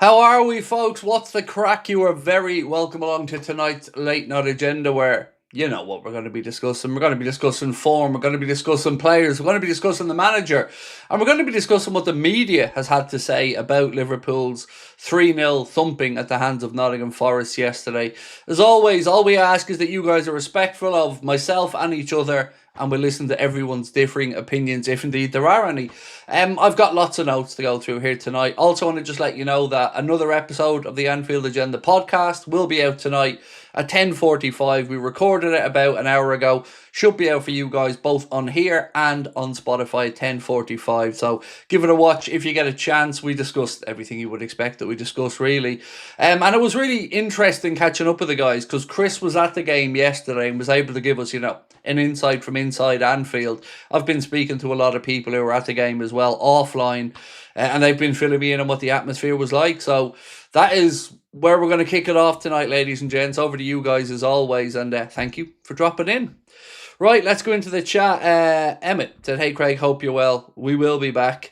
How are we, folks? What's the crack? You are very welcome along to tonight's late night agenda, where you know what we're going to be discussing. We're going to be discussing form, we're going to be discussing players, we're going to be discussing the manager, and we're going to be discussing what the media has had to say about Liverpool's 3-0 thumping at the hands of Nottingham Forest yesterday. As always, all we ask is that you guys are respectful of myself and each other, and we listen to everyone's differing opinions, if indeed there are any. I've got lots of notes to go through here tonight. Also want to just let you know that another episode of the Anfield Agenda podcast will be out tonight at 10:45. We recorded it about an hour ago. Should be out for you guys both on here and on Spotify at 10:45. So give it a watch if you get a chance. We discussed everything you would expect that we discussed, really. And it was really interesting catching up with the guys, because Chris was at the game yesterday and was able to give us, an insight from inside Anfield. I've been speaking to a lot of people who were at the game as well, offline, and they've been filling me in on what the atmosphere was like. So that is where we're going to kick it off tonight, ladies and gents. Over to you guys as always, and thank you for dropping in. Right, let's go into the chat. Emmett said, "Hey Craig, hope you're well. We will be back."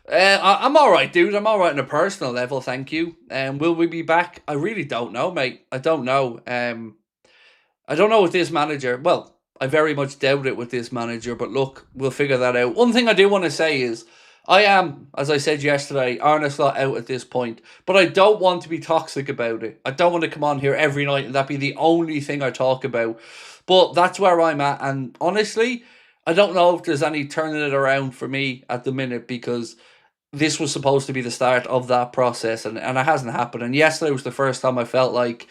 I'm all right, dude. I'm all right on a personal level, thank you. Will we be back? I really don't know, mate. I don't know. I don't know with this manager. Well, I very much doubt it with this manager, but look, we'll figure that out. One thing I do want to say is, I am, as I said yesterday, Arne Slot out at this point, but I don't want to be toxic about it. I don't want to come on here every night and that be the only thing I talk about. But that's where I'm at, and honestly, I don't know if there's any turning it around for me at the minute, because this was supposed to be the start of that process, and it hasn't happened. And yesterday was the first time I felt like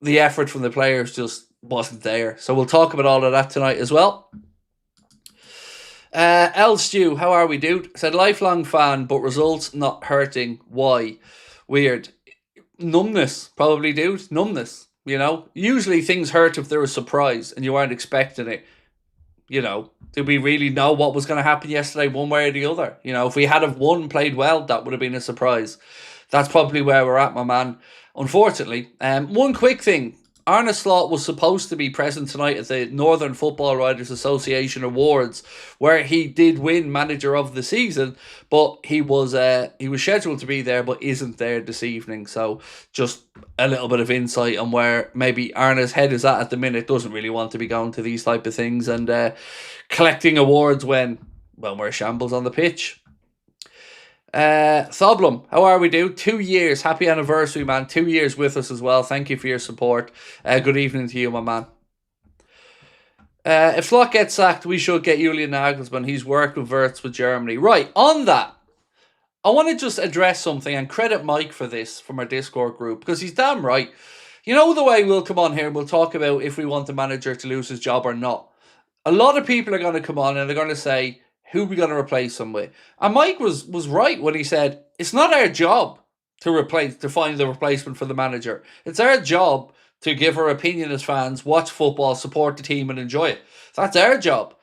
the effort from the players just wasn't there. So we'll talk about all of that tonight as well. L Stew, how are we, dude? Said, lifelong fan, but results not hurting. Why? Weird. Numbness, probably, dude. Numbness. Usually things hurt if they're a surprise and you aren't expecting it. Did we really know what was going to happen yesterday, one way or the other? If we had have won, played well, that would have been a surprise. That's probably where we're at, my man. Unfortunately, one quick thing. Arne Slot was supposed to be present tonight at the Northern Football Writers Association Awards, where he did win Manager of the Season, but he was scheduled to be there, but isn't there this evening. So just a little bit of insight on where maybe Arne's head is at the minute. Doesn't really want to be going to these type of things and collecting awards when we're shambles on the pitch. Thoblum, how are we, dude? 2 years. Happy anniversary, man. 2 years with us as well. Thank you for your support. Good evening to you, my man. If Slot gets sacked, we should get Julian Nagelsmann. He's worked with Wirtz with Germany. Right, on that, I want to just address something and credit Mike for this from our Discord group, because he's damn right. You know the way we'll come on here and we'll talk about if we want the manager to lose his job or not. A lot of people are going to come on and they're going to say, who are we going to replace him with? And Mike was right when he said, it's not our job to find the replacement for the manager. It's our job to give our opinion as fans, watch football, support the team and enjoy it. That's our job.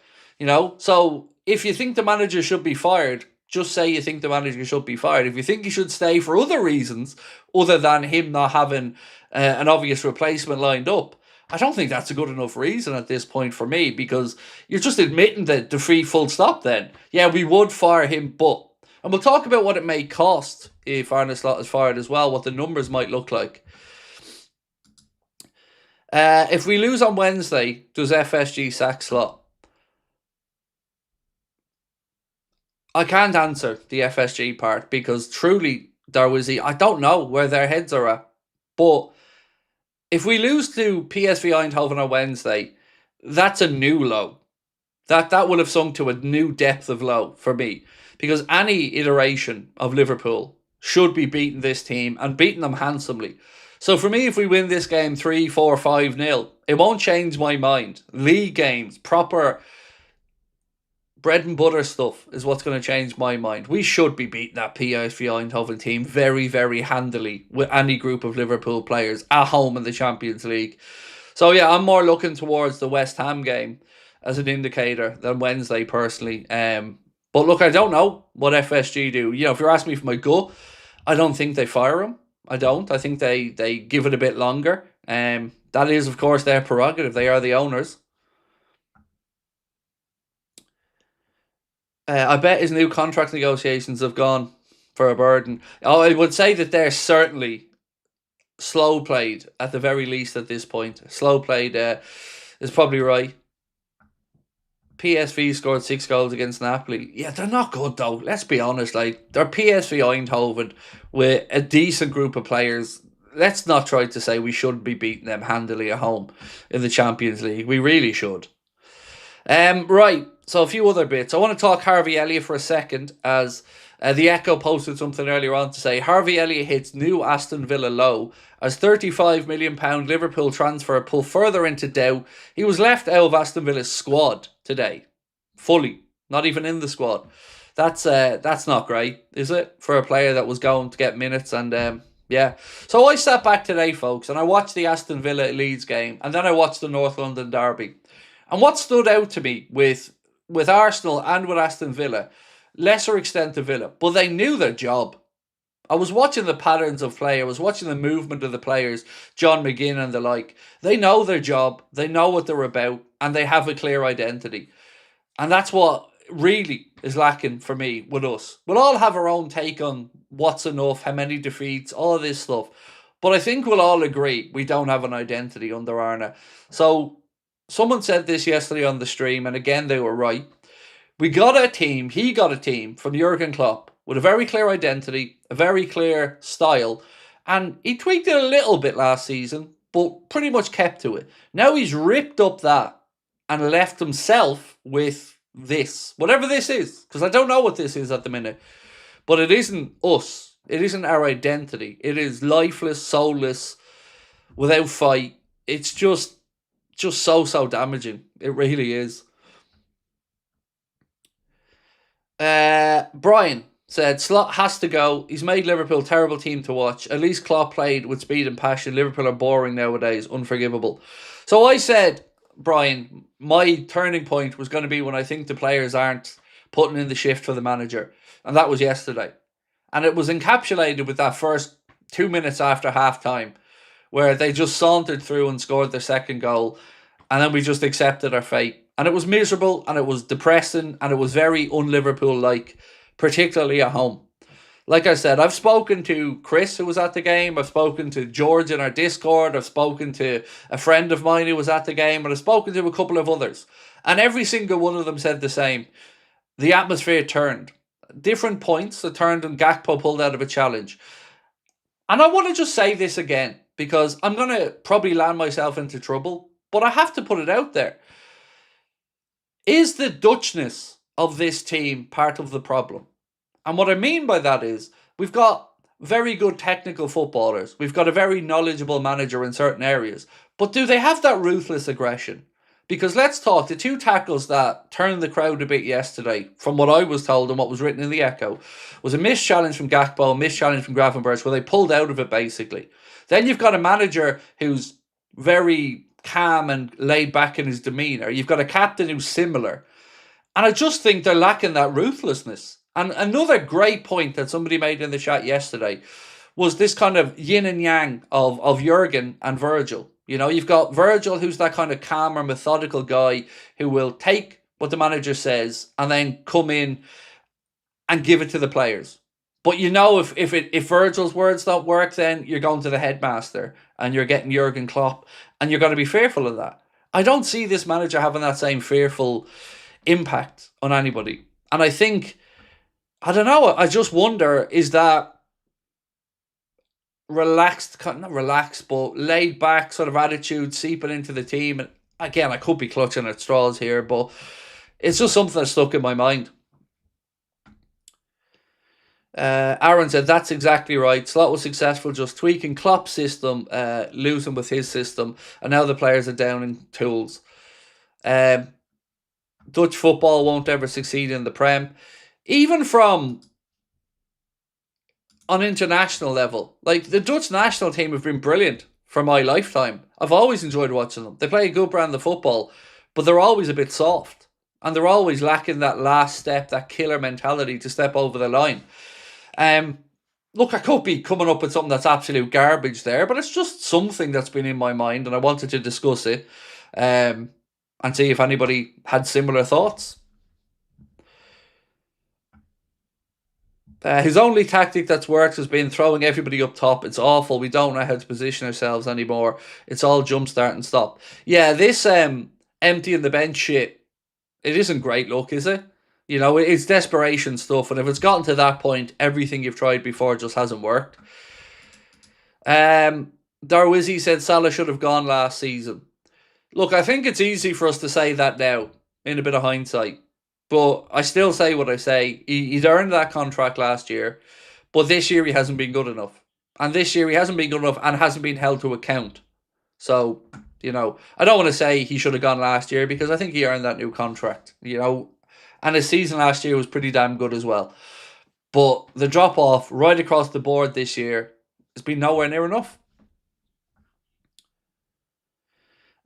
So if you think the manager should be fired, just say you think the manager should be fired. If you think he should stay for other reasons, other than him not having an obvious replacement lined up, I don't think that's a good enough reason at this point for me, because you're just admitting the free full stop then. Yeah, we would fire him, but... And we'll talk about what it may cost if Arne Slot is fired as well, what the numbers might look like. If we lose on Wednesday, does FSG sack Slot? I can't answer the FSG part, because truly, I don't know where their heads are at. But if we lose to PSV Eindhoven on Wednesday, that's a new low. That will have sunk to a new depth of low for me. Because any iteration of Liverpool should be beating this team and beating them handsomely. So for me, if we win this game 3, 4, 5-0, it won't change my mind. League games, proper bread and butter stuff is what's going to change my mind. We should be beating that PSV Eindhoven team very, very handily with any group of Liverpool players at home in the Champions League. So yeah, I'm more looking towards the West Ham game as an indicator than Wednesday personally. But look, I don't know what FSG do. If you're asking me for my gut, I don't think they fire him. I don't. I think they give it a bit longer. That is, of course, their prerogative. They are the owners. I bet his new contract negotiations have gone for a burden. Oh, I would say that they're certainly slow played at the very least at this point. Slow played is probably right. PSV scored 6 goals against Napoli. Yeah, they're not good though. Let's be honest. Like, they're PSV Eindhoven with a decent group of players. Let's not try to say we should be beating them handily at home in the Champions League. We really should. Right. So a few other bits. I want to talk Harvey Elliott for a second, as the Echo posted something earlier on to say Harvey Elliott hits new Aston Villa low as £35 million Liverpool transfer pull further into doubt. He was left out of Aston Villa's squad today, fully, not even in the squad. That's not great, is it, for a player that was going to get minutes? And yeah. So I sat back today, folks, and I watched the Aston Villa Leeds game, and then I watched the North London derby. And what stood out to me with Arsenal and with Aston Villa, lesser extent to Villa, but they knew their job. I was watching the patterns of play. I was watching the movement of the players, John McGinn and the like. They know their job. They know what they're about, and they have a clear identity. And that's what really is lacking for me with us. We'll all have our own take on what's enough, how many defeats, all of this stuff. But I think we'll all agree we don't have an identity under Arne. So someone said this yesterday on the stream, and again, they were right. He got a team from Jurgen Klopp with a very clear identity, a very clear style, and he tweaked it a little bit last season, but pretty much kept to it. Now he's ripped up that and left himself with this, whatever this is, because I don't know what this is at the minute, but it isn't us. It isn't our identity. It is lifeless, soulless, without fight. It's just so damaging. It really is. Brian said Slot has to go. He's made Liverpool a terrible team to watch. At least Klopp played with speed and passion. Liverpool are boring nowadays. Unforgivable. So I said, Brian, my turning point was going to be when I think the players aren't putting in the shift for the manager. And that was yesterday. And it was encapsulated with that first 2 minutes after half-time, where they just sauntered through and scored their second goal. And then we just accepted our fate. And it was miserable, and it was depressing, and it was very un-Liverpool-like, particularly at home. Like I said, I've spoken to Chris, who was at the game. I've spoken to George in our Discord. I've spoken to a friend of mine who was at the game. And I've spoken to a couple of others. And every single one of them said the same. The atmosphere turned. Different points that turned, and Gakpo pulled out of a challenge. And I want to just say this again, because I'm going to probably land myself into trouble, but I have to put it out there. Is the Dutchness of this team part of the problem? And what I mean by that is, we've got very good technical footballers. We've got a very knowledgeable manager in certain areas. But do they have that ruthless aggression? Because let's talk, the two tackles that turned the crowd a bit yesterday, from what I was told and what was written in the Echo, was a missed challenge from Gakpo, a missed challenge from Gravenberch, where they pulled out of it, basically. Then you've got a manager who's very calm and laid back in his demeanour. You've got a captain who's similar. And I just think they're lacking that ruthlessness. And another great point that somebody made in the chat yesterday was this kind of yin and yang of Jurgen and Virgil. You know, you've got Virgil, who's that kind of calmer, methodical guy who will take what the manager says and then come in and give it to the players. But you know, if Virgil's words don't work, then you're going to the headmaster and you're getting Jurgen Klopp, and you're going to be fearful of that. I don't see this manager having that same fearful impact on anybody. And I think, I don't know, I just wonder, is that relaxed, not relaxed, but laid back sort of attitude seeping into the team? And again, I could be clutching at straws here, but it's just something that stuck in my mind. Aaron said, that's exactly right. Slot was successful just tweaking Klopp's system, losing with his system, and now the players are down in tools. Dutch football won't ever succeed in the Prem. Even from on international level, like the Dutch national team have been brilliant for my lifetime. I've always enjoyed watching them. They play a good brand of football, but they're always a bit soft. And they're always lacking that last step, that killer mentality to step over the line. Look, I could be coming up with something that's absolute garbage there, but it's just something that's been in my mind, and I wanted to discuss it and see if anybody had similar thoughts. His only tactic that's worked has been throwing everybody up top. It's awful. We don't know how to position ourselves anymore. It's all jump, start and stop. Yeah, this emptying the bench shit, it isn't great luck, is it? You know, it's desperation stuff. And if it's gotten to that point, everything you've tried before just hasn't worked. Darwizzy said Salah should have gone last season. Look, I think it's easy for us to say that now, in a bit of hindsight. But I still say what I say. He's earned that contract last year. But this year he hasn't been good enough. And this year he hasn't been good enough and hasn't been held to account. So, you know, I don't want to say he should have gone last year because I think he earned that new contract, you know. And his season last year was pretty damn good as well. But the drop-off right across the board this year has been nowhere near enough.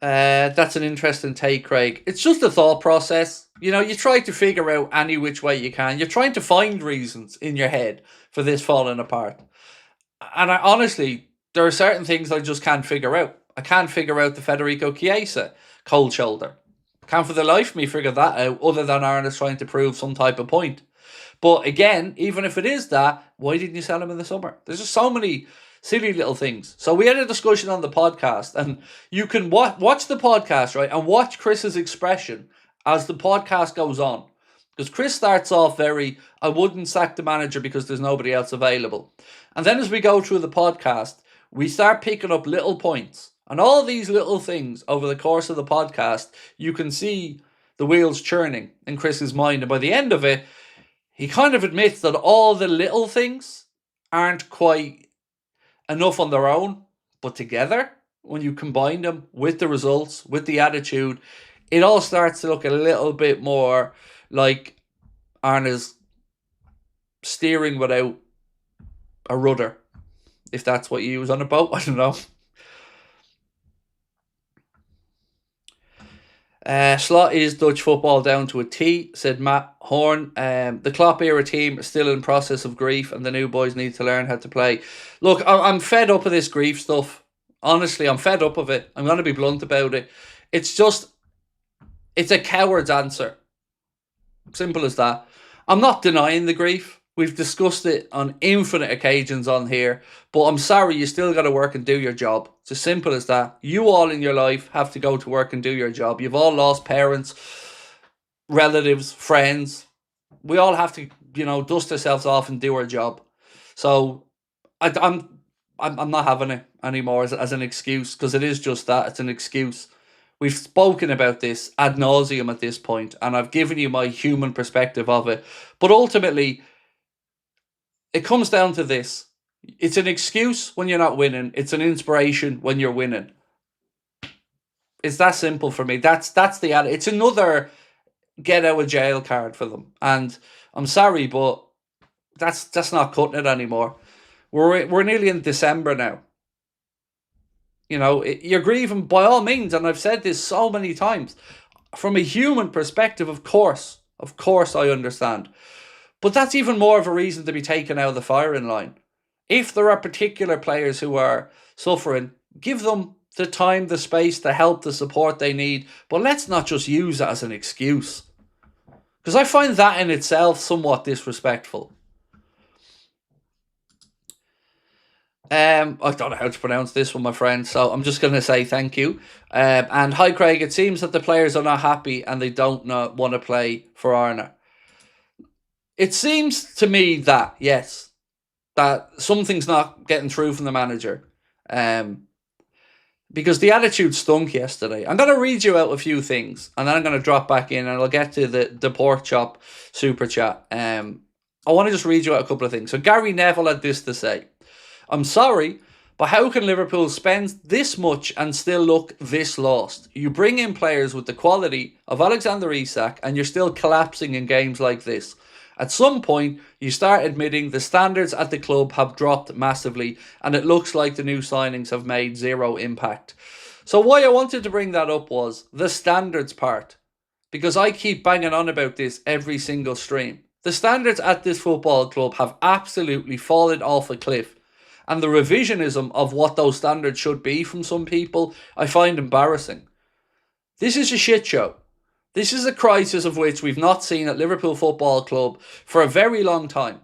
That's an interesting take, Craig. It's just a thought process. You know, you try to figure out any which way you can. You're trying to find reasons in your head for this falling apart. And honestly, there are certain things I just can't figure out. I can't figure out the Federico Chiesa cold shoulder. Can't for the life of me figure that out other than Arna's trying to prove some type of point. But again, even if it is that, why didn't you sell him in the summer? There's just so many silly little things. So we had a discussion on the podcast, and you can watch the podcast, right, and watch Chris's expression as the podcast goes on. Because Chris starts off very, I wouldn't sack the manager because there's nobody else available. And then as we go through the podcast, we start picking up little points. And all these little things over the course of the podcast, you can see the wheels churning in Chris's mind. And by the end of it, he kind of admits that all the little things aren't quite enough on their own, but together, when you combine them with the results, with the attitude, it all starts to look a little bit more like Arna's steering without a rudder, if that's what you use on a boat. I don't know. Slot is Dutch football down to a T, said Matt Horn. The Klopp era team is still in process of grief and the new boys need to learn how to play. Look, I'm fed up of this grief stuff. Honestly, I'm fed up of it. I'm going to be blunt about it. It's a coward's answer. Simple as that. I'm not denying the grief. We've discussed it on infinite occasions on here. But I'm sorry, you still got to work and do your job. It's as simple as that. You all in your life have to go to work and do your job. You've all lost parents, relatives, friends. We all have to, you know, dust ourselves off and do our job. So I'm not having it anymore as an excuse, because it is just that. It's an excuse. We've spoken about this ad nauseum at this point, and I've given you my human perspective of it. But ultimately, it comes down to this. It's an excuse when you're not winning. It's an inspiration when you're winning. It's that simple for me. That's the ad. It's another get out of jail card for them. And I'm sorry, but that's not cutting it anymore. We're nearly in December now. You know, you're grieving by all means, and I've said this so many times. From a human perspective, of course I understand. But that's even more of a reason to be taken out of the firing line. If there are particular players who are suffering, give them the time, the space, the help, the support they need. But let's not just use it as an excuse. Because I find that in itself somewhat disrespectful. I don't know how to pronounce this one, my friend, so I'm just going to say thank you. And hi, Craig. It seems that the players are not happy and they don't want to play for Arna. It seems to me that, yes, that something's not getting through from the manager. Because the attitude stunk yesterday. I'm going to read you out a few things, and then I'm going to drop back in, and I'll get to the pork chop super chat. I want to just read you out a couple of things. So Gary Neville had this to say. I'm sorry, but how can Liverpool spend this much and still look this lost? You bring in players with the quality of Alexander Isak and you're still collapsing in games like this. At some point, you start admitting the standards at the club have dropped massively and it looks like the new signings have made zero impact. So why I wanted to bring that up was the standards part. Because I keep banging on about this every single stream. The standards at this football club have absolutely fallen off a cliff. And the revisionism of what those standards should be from some people, I find embarrassing. This is a shit show. This is a crisis of which we've not seen at Liverpool Football Club for a very long time.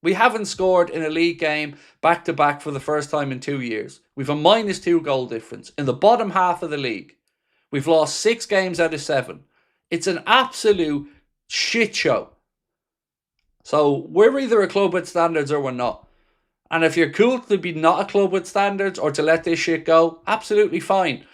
We haven't scored in a league game back-to-back for the first time in 2 years. We've a -2 goal difference in the bottom half of the league. We've lost 6 games out of 7. It's an absolute shit show. So we're either a club with standards or we're not. And if you're cool to be not a club with standards or to let this shit go, absolutely fine.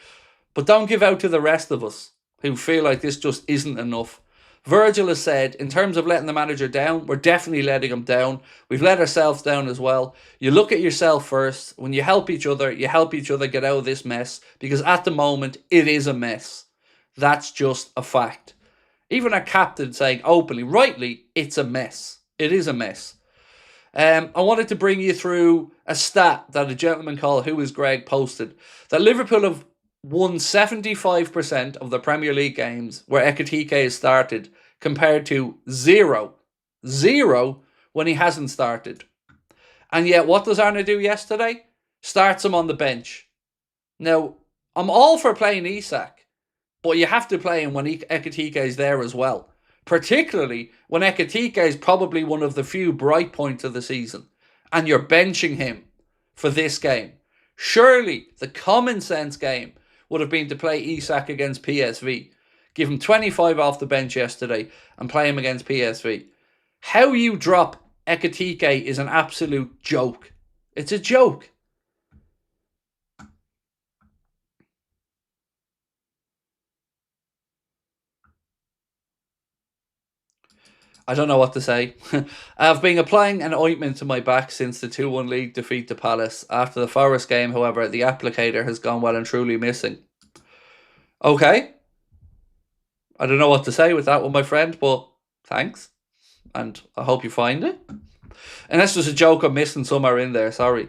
But don't give out to the rest of us who feel like this just isn't enough. Virgil has said, in terms of letting the manager down, we're definitely letting him down. We've let ourselves down as well. You look at yourself first. When you help each other get out of this mess. Because at the moment, it is a mess. That's just a fact. Even our captain saying openly, rightly, it's a mess. It is a mess. I wanted to bring you through a stat that a gentleman called Who Is Greg posted. That Liverpool have won 75% of the Premier League games where Ekitike has started, compared to zero when he hasn't started. And yet, what does Arne do yesterday? Starts him on the bench. Now, I'm all for playing Isak, but you have to play him when Ekitike is there as well. Particularly when Ekitike is probably one of the few bright points of the season, and you're benching him for this game. Surely, the common sense game would have been to play Isak against PSV. Give him 25 off the bench yesterday and play him against PSV. How you drop Ekitike is an absolute joke. It's a joke. I don't know what to say. I've been applying an ointment to my back since the 2-1 league defeat to Palace. After the Forest game, however, the applicator has gone well and truly missing. Okay. I don't know what to say with that one, my friend, but thanks. And I hope you find it. Unless there's a joke I'm missing somewhere in there, sorry.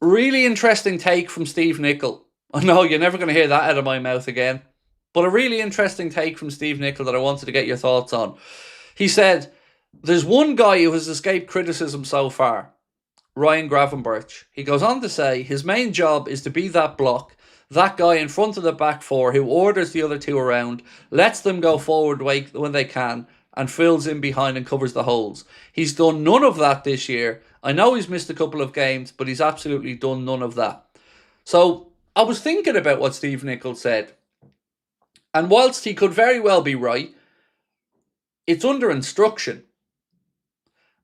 Really interesting take from Steve Nicol. I know you're never going to hear that out of my mouth again. But a really interesting take from Steve Nicol that I wanted to get your thoughts on. He said, there's one guy who has escaped criticism so far, Ryan Gravenberch. He goes on to say his main job is to be that block, that guy in front of the back four who orders the other two around, lets them go forward when they can, and fills in behind and covers the holes. He's done none of that this year. I know he's missed a couple of games, but he's absolutely done none of that. So I was thinking about what Steve Nicol said. And whilst he could very well be right, it's under instruction.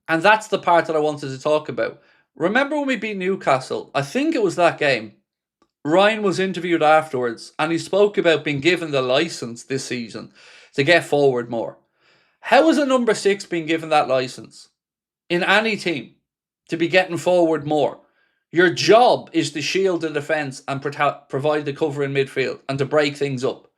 And that's the part that I wanted to talk about. Remember when we beat Newcastle? I think it was that game. Ryan was interviewed afterwards and he spoke about being given the licence this season to get forward more. How is a number 6 being given that licence in any team to be getting forward more? Your job is to shield the defence and provide the cover in midfield and to break things up.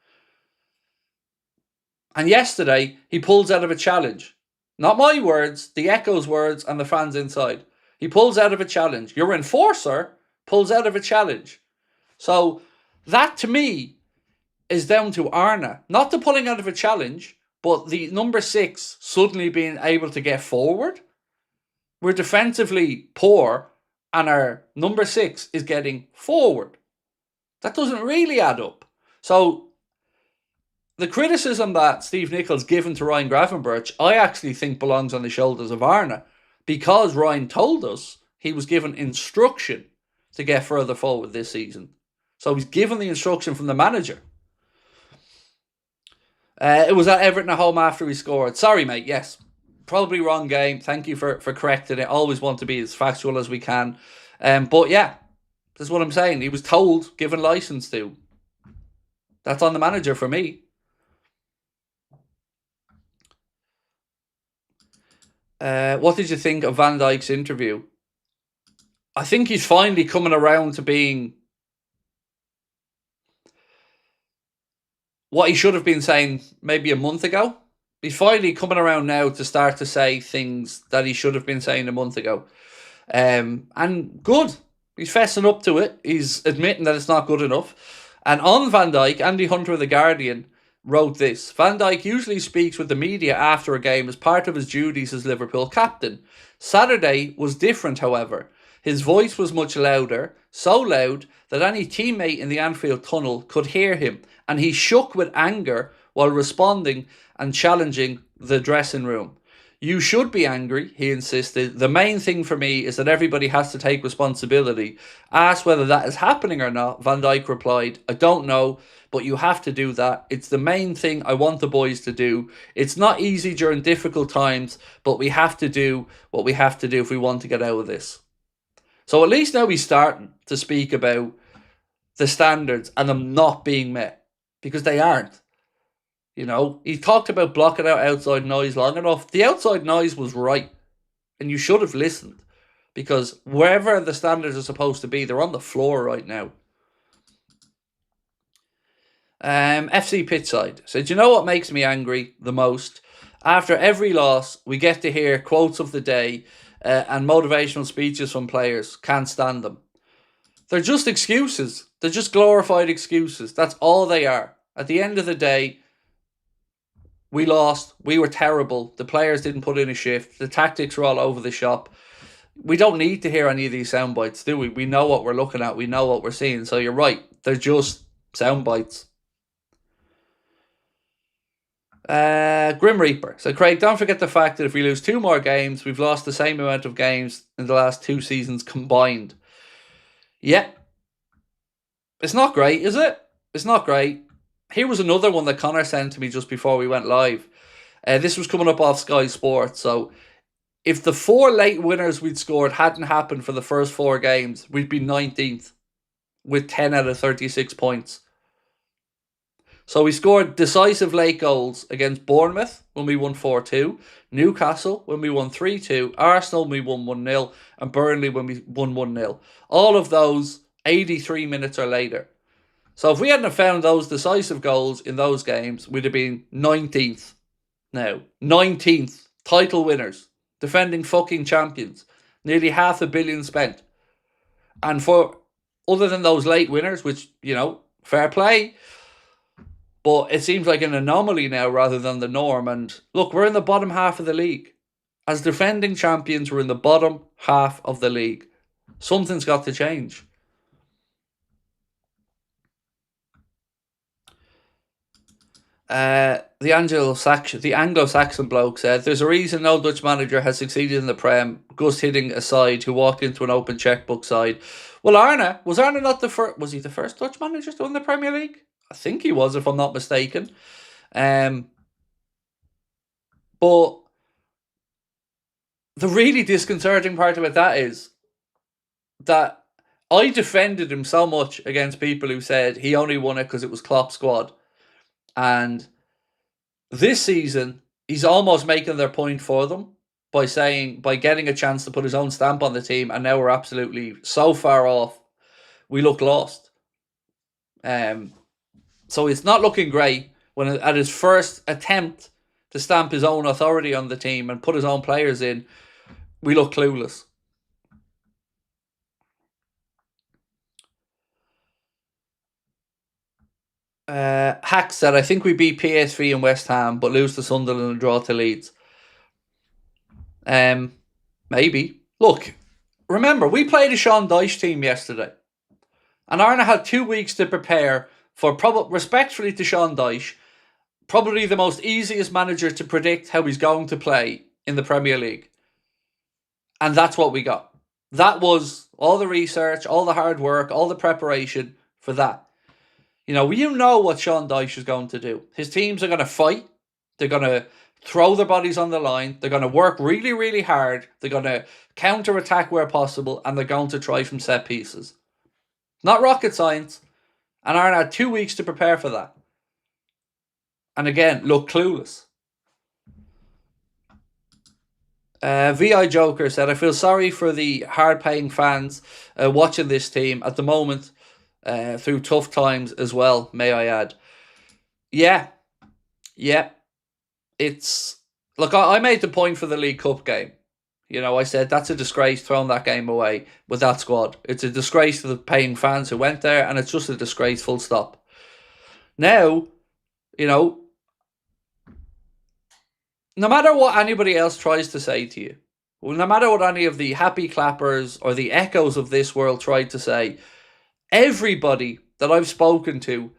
And yesterday, he pulls out of a challenge. Not my words, the Echo's words and the fans inside. He pulls out of a challenge. Your enforcer pulls out of a challenge. So that to me is down to Arne. Not the pulling out of a challenge, but the number 6 suddenly being able to get forward. We're defensively poor and our number 6 is getting forward. That doesn't really add up. So the criticism that Steve Nicol's given to Ryan Gravenberch, I actually think belongs on the shoulders of Arne, because Ryan told us he was given instruction to get further forward this season. So he's given the instruction from the manager. It was at Everton at home after we scored. Sorry, mate, yes. Probably wrong game. Thank you for correcting it. Always want to be as factual as we can. But yeah, that's what I'm saying. He was told, given licence to. That's on the manager for me. What did you think of Van Dijk's interview? I think he's finally coming around to being what he should have been saying maybe a month ago. He's finally coming around now to start to say things that he should have been saying a month ago. And good. He's fessing up to it. He's admitting that it's not good enough. And on Van Dijk, Andy Hunter of The Guardian wrote this. Van Dijk usually speaks with the media after a game as part of his duties as Liverpool captain. Saturday was different, however. His voice was much louder, so loud that any teammate in the Anfield tunnel could hear him, and he shook with anger while responding and challenging the dressing room. You should be angry, he insisted. The main thing for me is that everybody has to take responsibility. Asked whether that is happening or not, Van Dijk replied, I don't know, but you have to do that. It's the main thing I want the boys to do. It's not easy during difficult times, but we have to do what we have to do if we want to get out of this. So at least now he's starting to speak about the standards and them not being met, because they aren't. You know, he talked about blocking out outside noise long enough. The outside noise was right, and you should have listened, because wherever the standards are supposed to be, they're on the floor right now. FC Pitchside said, you know what makes me angry the most? After every loss, we get to hear quotes of the day and motivational speeches from players. Can't stand them. They're just excuses. They're just glorified excuses. That's all they are. At the end of the day, we lost. We were terrible. The players didn't put in a shift. The tactics were all over the shop. We don't need to hear any of these sound bites, do we? We know what we're looking at. We know what we're seeing. So you're right. They're just sound bites. Grim Reaper. So Craig, don't forget the fact that if we lose 2 more games, we've lost the same amount of games in the last 2 seasons combined. Yeah. It's not great, is it? It's not great. Here was another one that Connor sent to me just before we went live. This was coming up off Sky Sports. So if the 4 late winners we'd scored hadn't happened for the first 4 games, we'd be 19th with 10 out of 36 points. So we scored decisive late goals against Bournemouth when we won 4-2, Newcastle when we won 3-2, Arsenal when we won 1-0, and Burnley when we won 1-0. All of those 83 minutes or later. So if we hadn't have found those decisive goals in those games, we'd have been 19th now. 19th. Title winners. Defending fucking champions. Nearly $500 million spent. And for, other than those late winners, which, you know, fair play, but it seems like an anomaly now rather than the norm. And look, we're in the bottom half of the league. As defending champions, we're in the bottom half of the league. Something's got to change. The Anglo-Saxon bloke said, there's a reason no Dutch manager has succeeded in the Prem, Gus Hiddink aside, who walked into an open checkbook side. Well, was Arne not the first? Was he the first Dutch manager to win the Premier League? I think he was, if I'm not mistaken. But the really disconcerting part about that is that I defended him so much against people who said he only won it because it was Klopp's squad. And this season, he's almost making their point for them by getting a chance to put his own stamp on the team, and now we're absolutely so far off. We look lost. So it's not looking great when at his first attempt to stamp his own authority on the team and put his own players in, we look clueless. Hack said, I think we beat PSV and West Ham, but lose to Sunderland and draw to Leeds. Maybe. Look, remember, we played a Sean Dyche team yesterday. And Arne had 2 weeks to prepare for, respectfully to Sean Dyche, probably the most easiest manager to predict how he's going to play in the Premier League. And that's what we got. That was all the research, all the hard work, all the preparation for that. You know what Sean Dyche is going to do. His teams are going to fight. They're going to throw their bodies on the line. They're going to work really, really hard. They're going to counter-attack where possible. And they're going to try from set pieces. Not rocket science. And Arne had 2 weeks to prepare for that. And again, look clueless. VI Joker said, I feel sorry for the hard-paying fans watching this team at the moment through tough times as well, may I add. Yeah. It's... Look, I made the point for the League Cup game. You know, I said that's a disgrace throwing that game away with that squad. It's a disgrace to the paying fans who went there, and it's just a disgrace, full stop. Now, you know, no matter what anybody else tries to say to you, no matter what any of the happy clappers or the echoes of this world tried to say, everybody that I've spoken to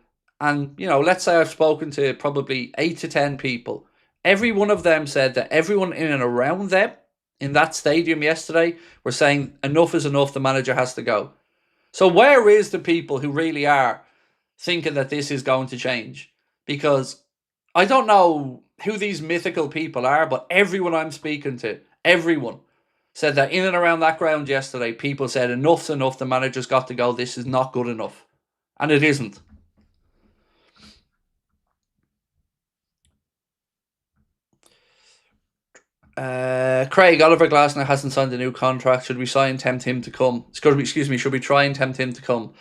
And, let's say I've spoken to probably 8 to 10 people. Every one of them said that everyone in and around them in that stadium yesterday were saying enough is enough, the manager has to go. So where is the people who really are thinking that this is going to change? Because I don't know who these mythical people are, but everyone I'm speaking to, everyone, said that in and around that ground yesterday, people said enough's enough, the manager's got to go, this is not good enough. And it isn't. Craig, Oliver Glasner hasn't signed a new contract. Should we try and tempt him to come? Excuse me, should we try and tempt him to come?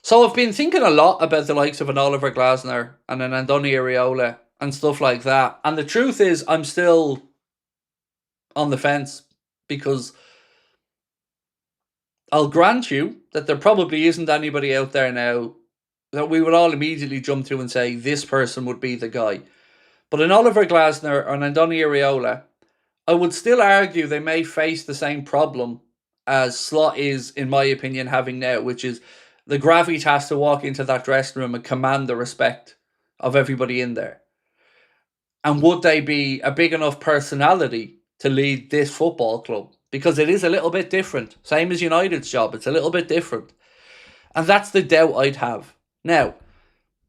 So I've been thinking a lot about the likes of an Oliver Glasner and an Andoni Iraola and stuff like that. And the truth is, I'm still on the fence, because I'll grant you that there probably isn't anybody out there now that we would all immediately jump to and say this person would be the guy. But an Oliver Glasner or an Andoni Iraola, I would still argue they may face the same problem as Slot is, in my opinion, having now, which is the gravitas to walk into that dressing room and command the respect of everybody in there. And would they be a big enough personality to lead this football club? Because it is a little bit different. Same as United's job, it's a little bit different. And that's the doubt I'd have. Now,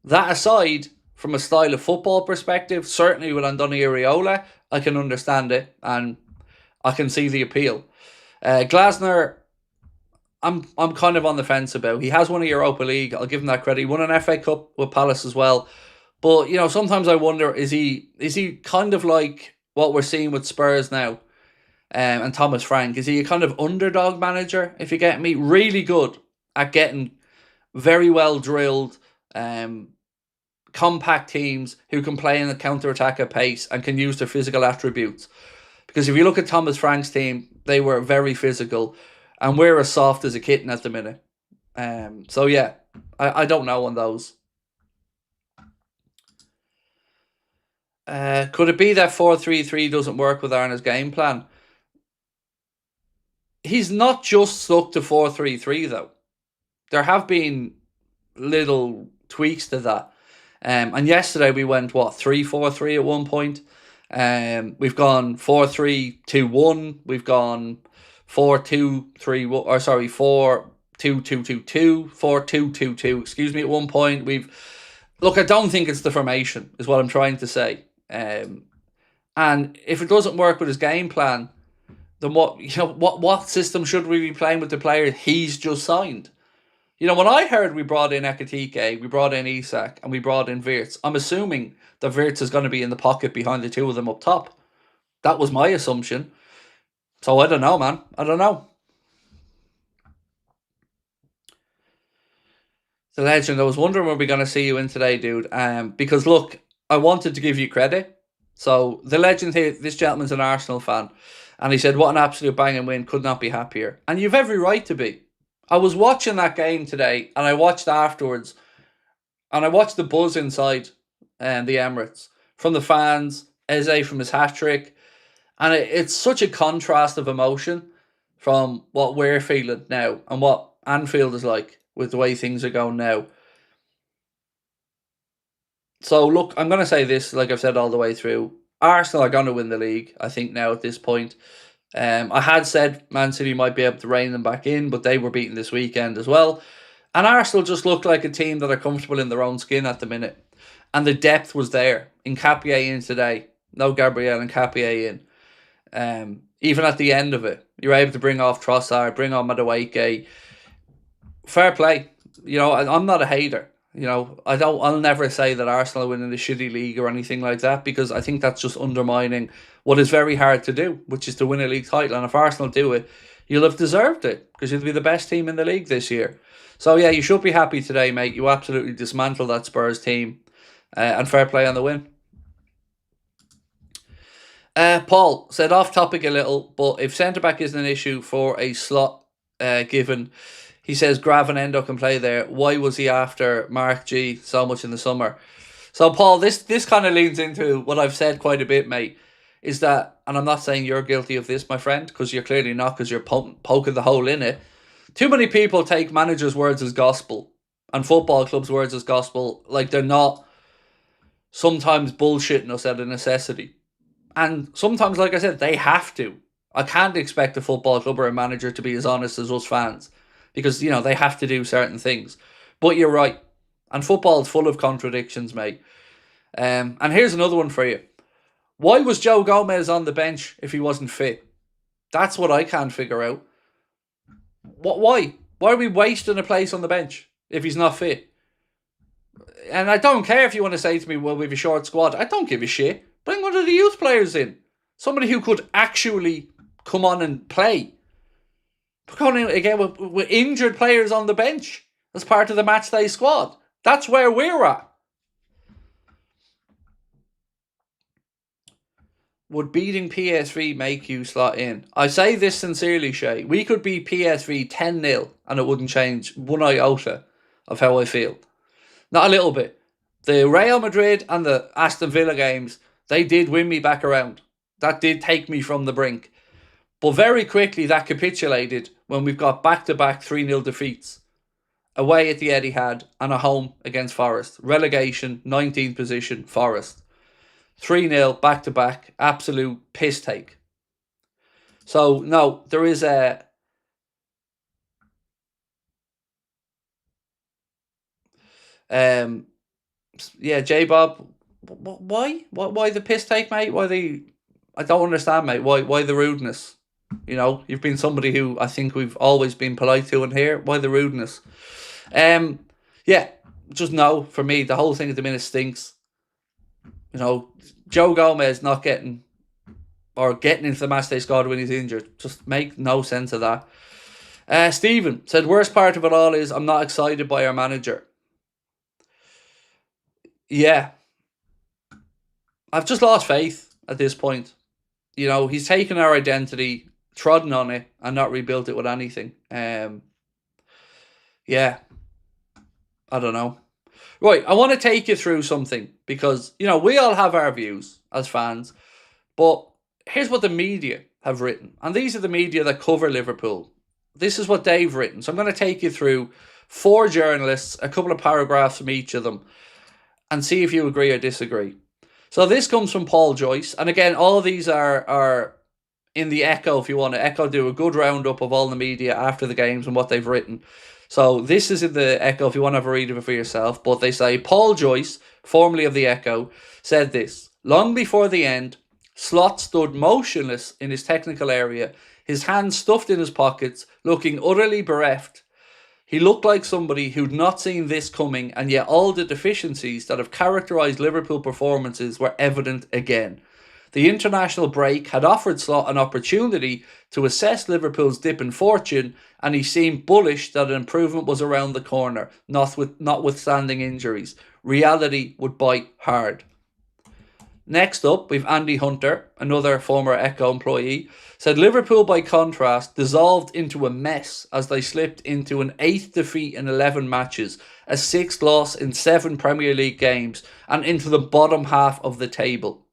that aside, from a style of football perspective, certainly with Andoni Iraola, I can understand it and I can see the appeal. Glasner, I'm kind of on the fence about. He has won a Europa League. I'll give him that credit. He won an FA Cup with Palace as well. But, sometimes I wonder, is he kind of like what we're seeing with Spurs now and Thomas Frank? Is he a kind of underdog manager, if you get me? Really good at getting very well drilled, compact teams who can play in the counter-attack at pace and can use their physical attributes. Because if you look at Thomas Frank's team, they were very physical, and we're as soft as a kitten at the minute. So yeah, I don't know on those. Could it be that 4-3-3 doesn't work with Arna's game plan? He's not just stuck to 4-3-3 though. There have been little tweaks to that. And yesterday we went, 3-4-3 at one point. We've gone 4-3-2-1. We've gone 4-2-3, or sorry, 4-2-2-2-2, 4-2-2-2, excuse me, at one point. Look, I don't think it's the formation, is what I'm trying to say. And if it doesn't work with his game plan, then what system should we be playing with the player he's just signed? When I heard we brought in Ekatike, we brought in Isak, and we brought in Wirtz, I'm assuming that Wirtz is going to be in the pocket behind the two of them up top. That was my assumption. So I don't know, man. I don't know. The legend, I was wondering when we're going to see you in today, dude. Because look, I wanted to give you credit. So the legend here, this gentleman's an Arsenal fan. And he said, what an absolute banging win, could not be happier. And you've every right to be. I was watching that game today, and I watched afterwards, and I watched the buzz inside the Emirates from the fans, Eze from his hat-trick, and it's such a contrast of emotion from what we're feeling now and what Anfield is like with the way things are going now. So look, I'm going to say this, like I've said all the way through. Arsenal are going to win the league, I think, now at this point. I had said Man City might be able to rein them back in, but they were beaten this weekend as well. And Arsenal just looked like a team that are comfortable in their own skin at the minute. And the depth was there. Nketiah in today. No Gabriel Nketiah in. Even at the end of it, you're able to bring off Trossard, bring on Madueke. Fair play. I'm not a hater. I'll never say that Arsenal are winning a shitty league or anything like that, because I think that's just undermining what is very hard to do, which is to win a league title. And if Arsenal do it, you'll have deserved it, because you'll be the best team in the league this year. So yeah, you should be happy today, mate. You absolutely dismantled that Spurs team, and fair play on the win. Paul said, off topic a little, but if centre-back isn't an issue for a slot given, he says Gravenendo can play there. Why was he after Mark G so much in the summer? So, Paul, this kind of leans into what I've said quite a bit, mate, is that, and I'm not saying you're guilty of this, my friend, because you're clearly not, because you're poking the hole in it. Too many people take managers' words as gospel and football clubs' words as gospel. Like, they're not sometimes bullshitting us out of necessity. And sometimes, like I said, they have to. I can't expect a football club or a manager to be as honest as us fans because, they have to do certain things. But you're right. And football's full of contradictions, mate. And here's another one for you. Why was Joe Gomez on the bench if he wasn't fit? That's what I can't figure out. Why? Why are we wasting a place on the bench if he's not fit? And I don't care if you want to say to me, well, we have a short squad. I don't give a shit. Bring one of the youth players in. Somebody who could actually come on and play. We're going in again with injured players on the bench as part of the matchday squad. That's where we're at. Would beating PSV make you slot in? I say this sincerely, Shay. We could beat PSV 10-0 and it wouldn't change one iota of how I feel. Not a little bit. The Real Madrid and the Aston Villa games, they did win me back around. That did take me from the brink. But very quickly that capitulated when we've got back-to-back 3-0 defeats. Away at the Etihad and a home against Forest. Relegation, 19th position, Forest. 3-0, back-to-back, absolute piss take. So, no, there is a... yeah, J-Bob, why? Why the piss take, mate? Why the... I don't understand, mate. Why the rudeness? You've been somebody who I think we've always been polite to in here. Why the rudeness? Yeah, just no, for me, the whole thing at the minute stinks. Joe Gomez not getting into the matchday squad when he's injured. Just make no sense of that. Stephen said, worst part of it all is I'm not excited by our manager. Yeah. I've just lost faith at this point. He's taken our identity, trodden on it, and not rebuilt it with anything. Yeah. I don't know. Right, I want to take you through something because, we all have our views as fans, but here's what the media have written. And these are the media that cover Liverpool. This is what they've written. So I'm going to take you through 4 journalists, a couple of paragraphs from each of them, and see if you agree or disagree. So this comes from Paul Joyce. And again, all of these are in the Echo, if you want to. Echo do a good roundup of all the media after the games and what they've written. So this is in the Echo if you want to have a read of it for yourself. But they say, Paul Joyce, formerly of the Echo, said this. Long before the end, Slot stood motionless in his technical area, his hands stuffed in his pockets, looking utterly bereft. He looked like somebody who'd not seen this coming, and yet all the deficiencies that have characterised Liverpool performances were evident again. The international break had offered Slot an opportunity to assess Liverpool's dip in fortune, and he seemed bullish that an improvement was around the corner, notwithstanding injuries. Reality would bite hard. Next up, we've Andy Hunter, another former Echo employee, said Liverpool, by contrast, dissolved into a mess as they slipped into an 8th defeat in 11 matches, a 6th loss in 7 Premier League games, and into the bottom half of the table.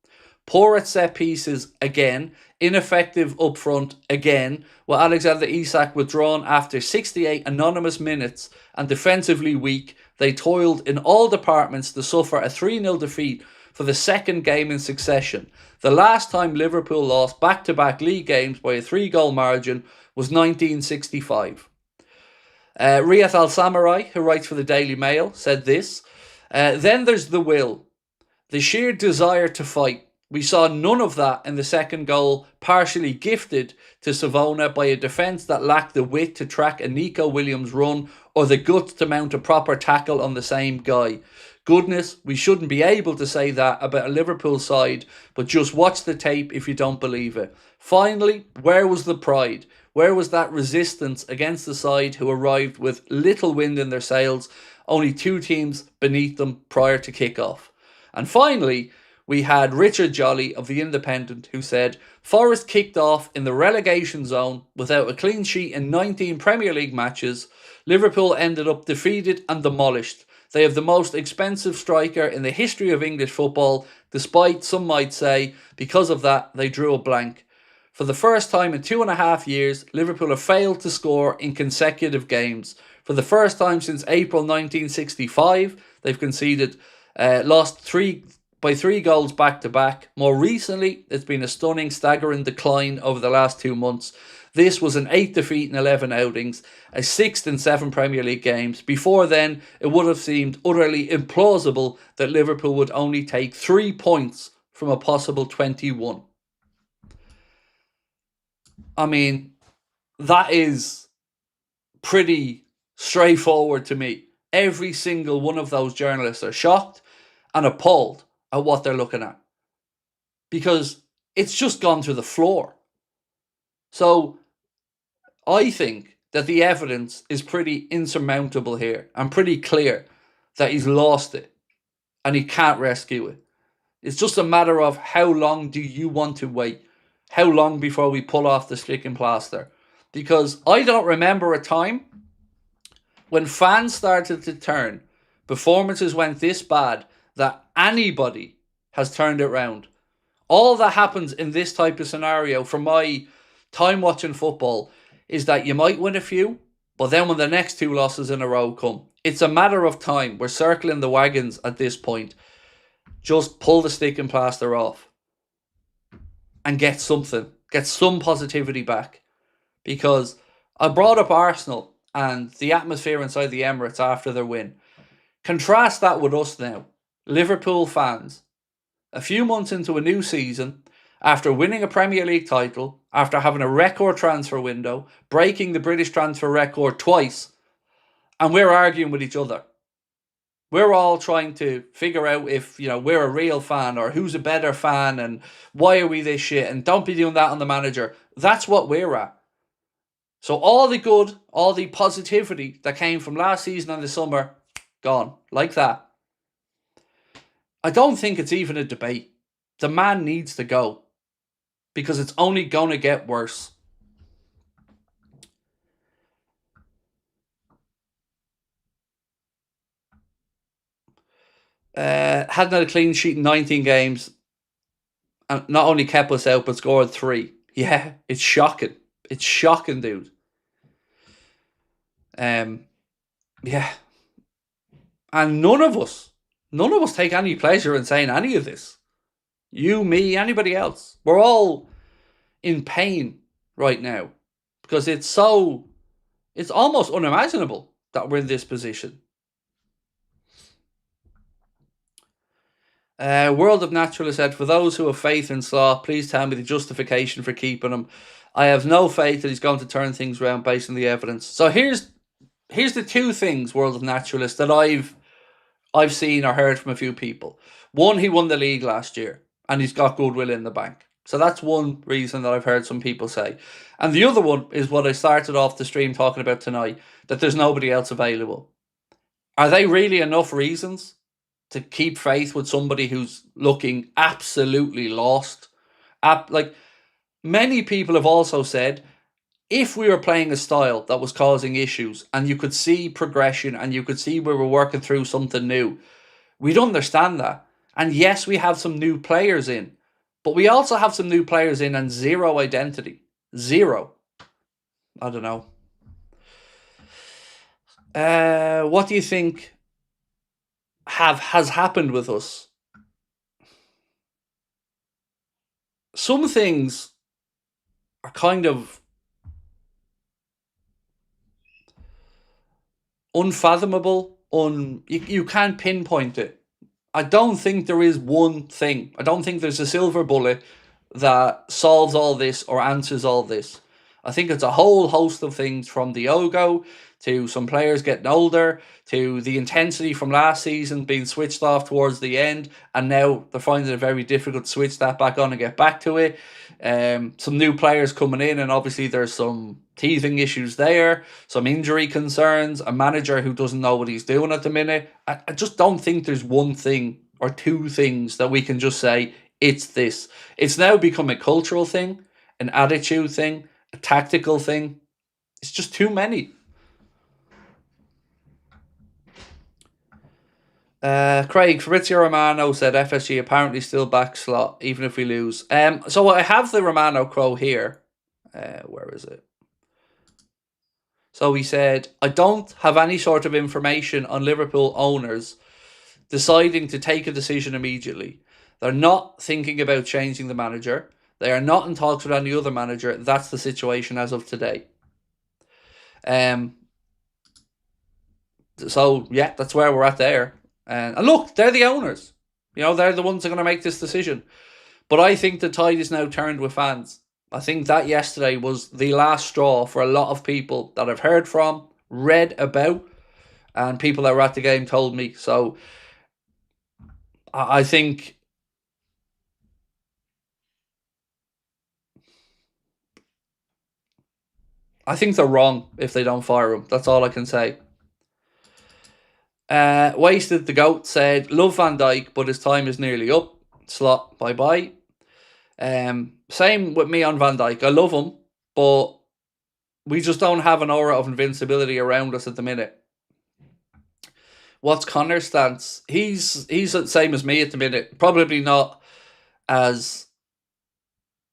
Poor at set pieces again, ineffective up front again, with Alexander Isak withdrawn after 68 anonymous minutes, and defensively weak, they toiled in all departments to suffer a 3-0 defeat for the second game in succession. The last time Liverpool lost back-to-back league games by a 3-goal margin was 1965. Riyad Al-Samurai, who writes for the Daily Mail, said this. Then there's the will, the sheer desire to fight. We saw none of that in the second goal, partially gifted to Savona by a defence that lacked the wit to track a Nico Williams run or the guts to mount a proper tackle on the same guy. Goodness, we shouldn't be able to say that about a Liverpool side, but just watch the tape if you don't believe it. Finally, where was the pride? Where was that resistance against the side who arrived with little wind in their sails, only 2 teams beneath them prior to kick-off? And finally, we had Richard Jolly of the Independent who said, Forest kicked off in the relegation zone without a clean sheet in 19 Premier League matches. Liverpool ended up defeated and demolished. They have the most expensive striker in the history of English football, despite, some might say, because of that, they drew a blank. For the first time in 2.5 years, Liverpool have failed to score in consecutive games. For the first time since April 1965, they've conceded, lost by 3 goals back-to-back. More recently, it's been a stunning, staggering decline over the last 2 months. This was an 8th defeat in 11 outings, a 6th in 7 Premier League games. Before then, it would have seemed utterly implausible that Liverpool would only take 3 points from a possible 21. I mean, that is pretty straightforward to me. Every single one of those journalists are shocked and appalled at what they're looking at, because it's just gone to the floor. So I think that the evidence is pretty insurmountable here and pretty clear that he's lost it and he can't rescue it. It's just a matter of how long do you want to wait? How long before we pull off the stick and plaster? Because I don't remember a time when fans started to turn, performances went this bad that anybody has turned it around. All that happens in this type of scenario, from my time watching football, is that you might win a few, but then when the next 2 losses in a row come, it's a matter of time. We're circling the wagons at this point. Just pull the stick and plaster off and get something. Get some positivity back. Because I brought up Arsenal and the atmosphere inside the Emirates after their win. Contrast that with us now. Liverpool fans, a few months into a new season, after winning a Premier League title, after having a record transfer window, breaking the British transfer record twice, and we're arguing with each other. We're all trying to figure out if, we're a real fan or who's a better fan and why are we this shit and don't be doing that on the manager. That's what we're at. So all the good, all the positivity that came from last season and the summer, gone. Like that. I don't think it's even a debate. The man needs to go. Because it's only going to get worse. Hadn't had a clean sheet in 19 games. And not only kept us out, but scored 3. Yeah, it's shocking. It's shocking, dude. Yeah. And none of us take any pleasure in saying any of this. You, me, anybody else. We're all in pain right now. Because it's almost unimaginable that we're in this position. World of Naturalist said, for those who have faith in Slaw, please tell me the justification for keeping him. I have no faith that he's going to turn things around based on the evidence. So here's the 2 things, World of Naturalist, that I've seen or heard from a few people. One, he won the league last year and he's got goodwill in the bank. So that's one reason that I've heard some people say. And the other one is what I started off the stream talking about tonight, that there's nobody else available. Are they really enough reasons to keep faith with somebody who's looking absolutely lost? Like, many people have also said, if we were playing a style that was causing issues and you could see progression and you could see we were working through something new, we'd understand that. And yes, we have some new players in, but we also have some new players in and zero identity. Zero. I don't know. What do you think has happened with us? Some things are kind of unfathomable. You can't pinpoint it. I don't think there is one thing. I don't think there's a silver bullet that solves all this or answers all this. I think it's a whole host of things, from the Ogo to some players getting older, to the intensity from last season being switched off towards the end, and now they're finding it very difficult to switch that back on and get back to it. Some new players coming in, and obviously there's some teething issues there, some injury concerns, a manager who doesn't know what he's doing at the minute. I just don't think there's one thing or 2 things that we can just say, it's this. It's now become a cultural thing, an attitude thing, a tactical thing. It's just too many. Craig, Fabrizio Romano said FSG apparently still back slot even if we lose. So I have the Romano quote here. Where is it? So he said, I don't have any sort of information on Liverpool owners deciding to take a decision immediately. They're not thinking about changing the manager. They are not in talks with any other manager. That's the situation as of today. So, yeah, that's where we're at there. And look, they're the owners. You know, they're the ones that are going to make this decision. But I think the tide is now turned with fans. I think that yesterday was the last straw for a lot of people that I've heard from, read about, and people that were at the game told me. So I think they're wrong if they don't fire him. That's all I can say. Wasted the Goat said, love Van Dijk, but his time is nearly up. Slot, bye-bye. Same with me on Van Dijk. I love him, but we just don't have an aura of invincibility around us at the minute. What's Connor's stance? He's the same as me at the minute. Probably not as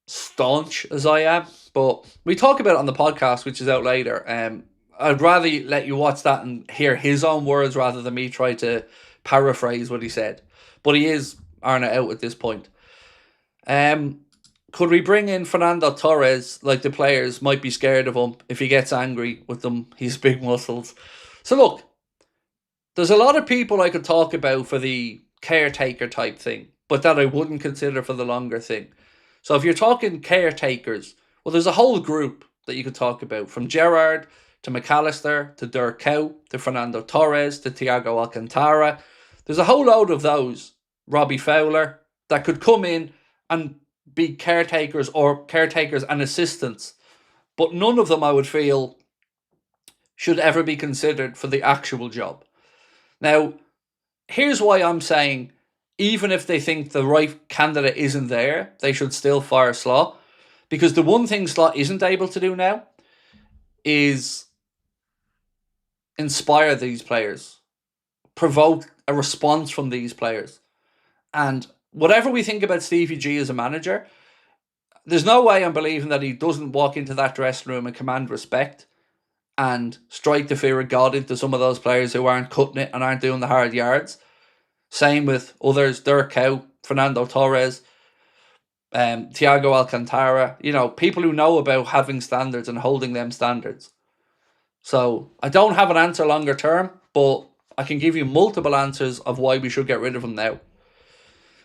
staunch as I am, but we talk about it on the podcast, which is out later. I'd rather let you watch that and hear his own words rather than me try to paraphrase what he said. But he is Arna out at this point. Could we bring in Fernando Torres? Like, the players might be scared of him if he gets angry with them. He's big muscles. So look, there's a lot of people I could talk about for the caretaker type thing, but that I wouldn't consider for the longer thing. So if you're talking caretakers, well, there's a whole group that you could talk about, from Gerrard to McAllister to Dirk Kuyt to Fernando Torres to Thiago Alcantara. There's a whole load of those, Robbie Fowler, that could come in and be caretakers or caretakers and assistants. But none of them, I would feel, should ever be considered for the actual job. Now, here's why I'm saying, even if they think the right candidate isn't there, they should still fire Slot. Because the one thing Slot isn't able to do now is inspire these players, provoke a response from these players. And whatever we think about Stevie G as a manager, there's no way I'm believing that he doesn't walk into that dressing room and command respect and strike the fear of God into some of those players who aren't cutting it and aren't doing the hard yards. Same with others, Dirk Kuyt, Fernando Torres, Thiago Alcantara, you know, people who know about having standards and holding them standards. So I don't have an answer longer term, but I can give you multiple answers of why we should get rid of him now.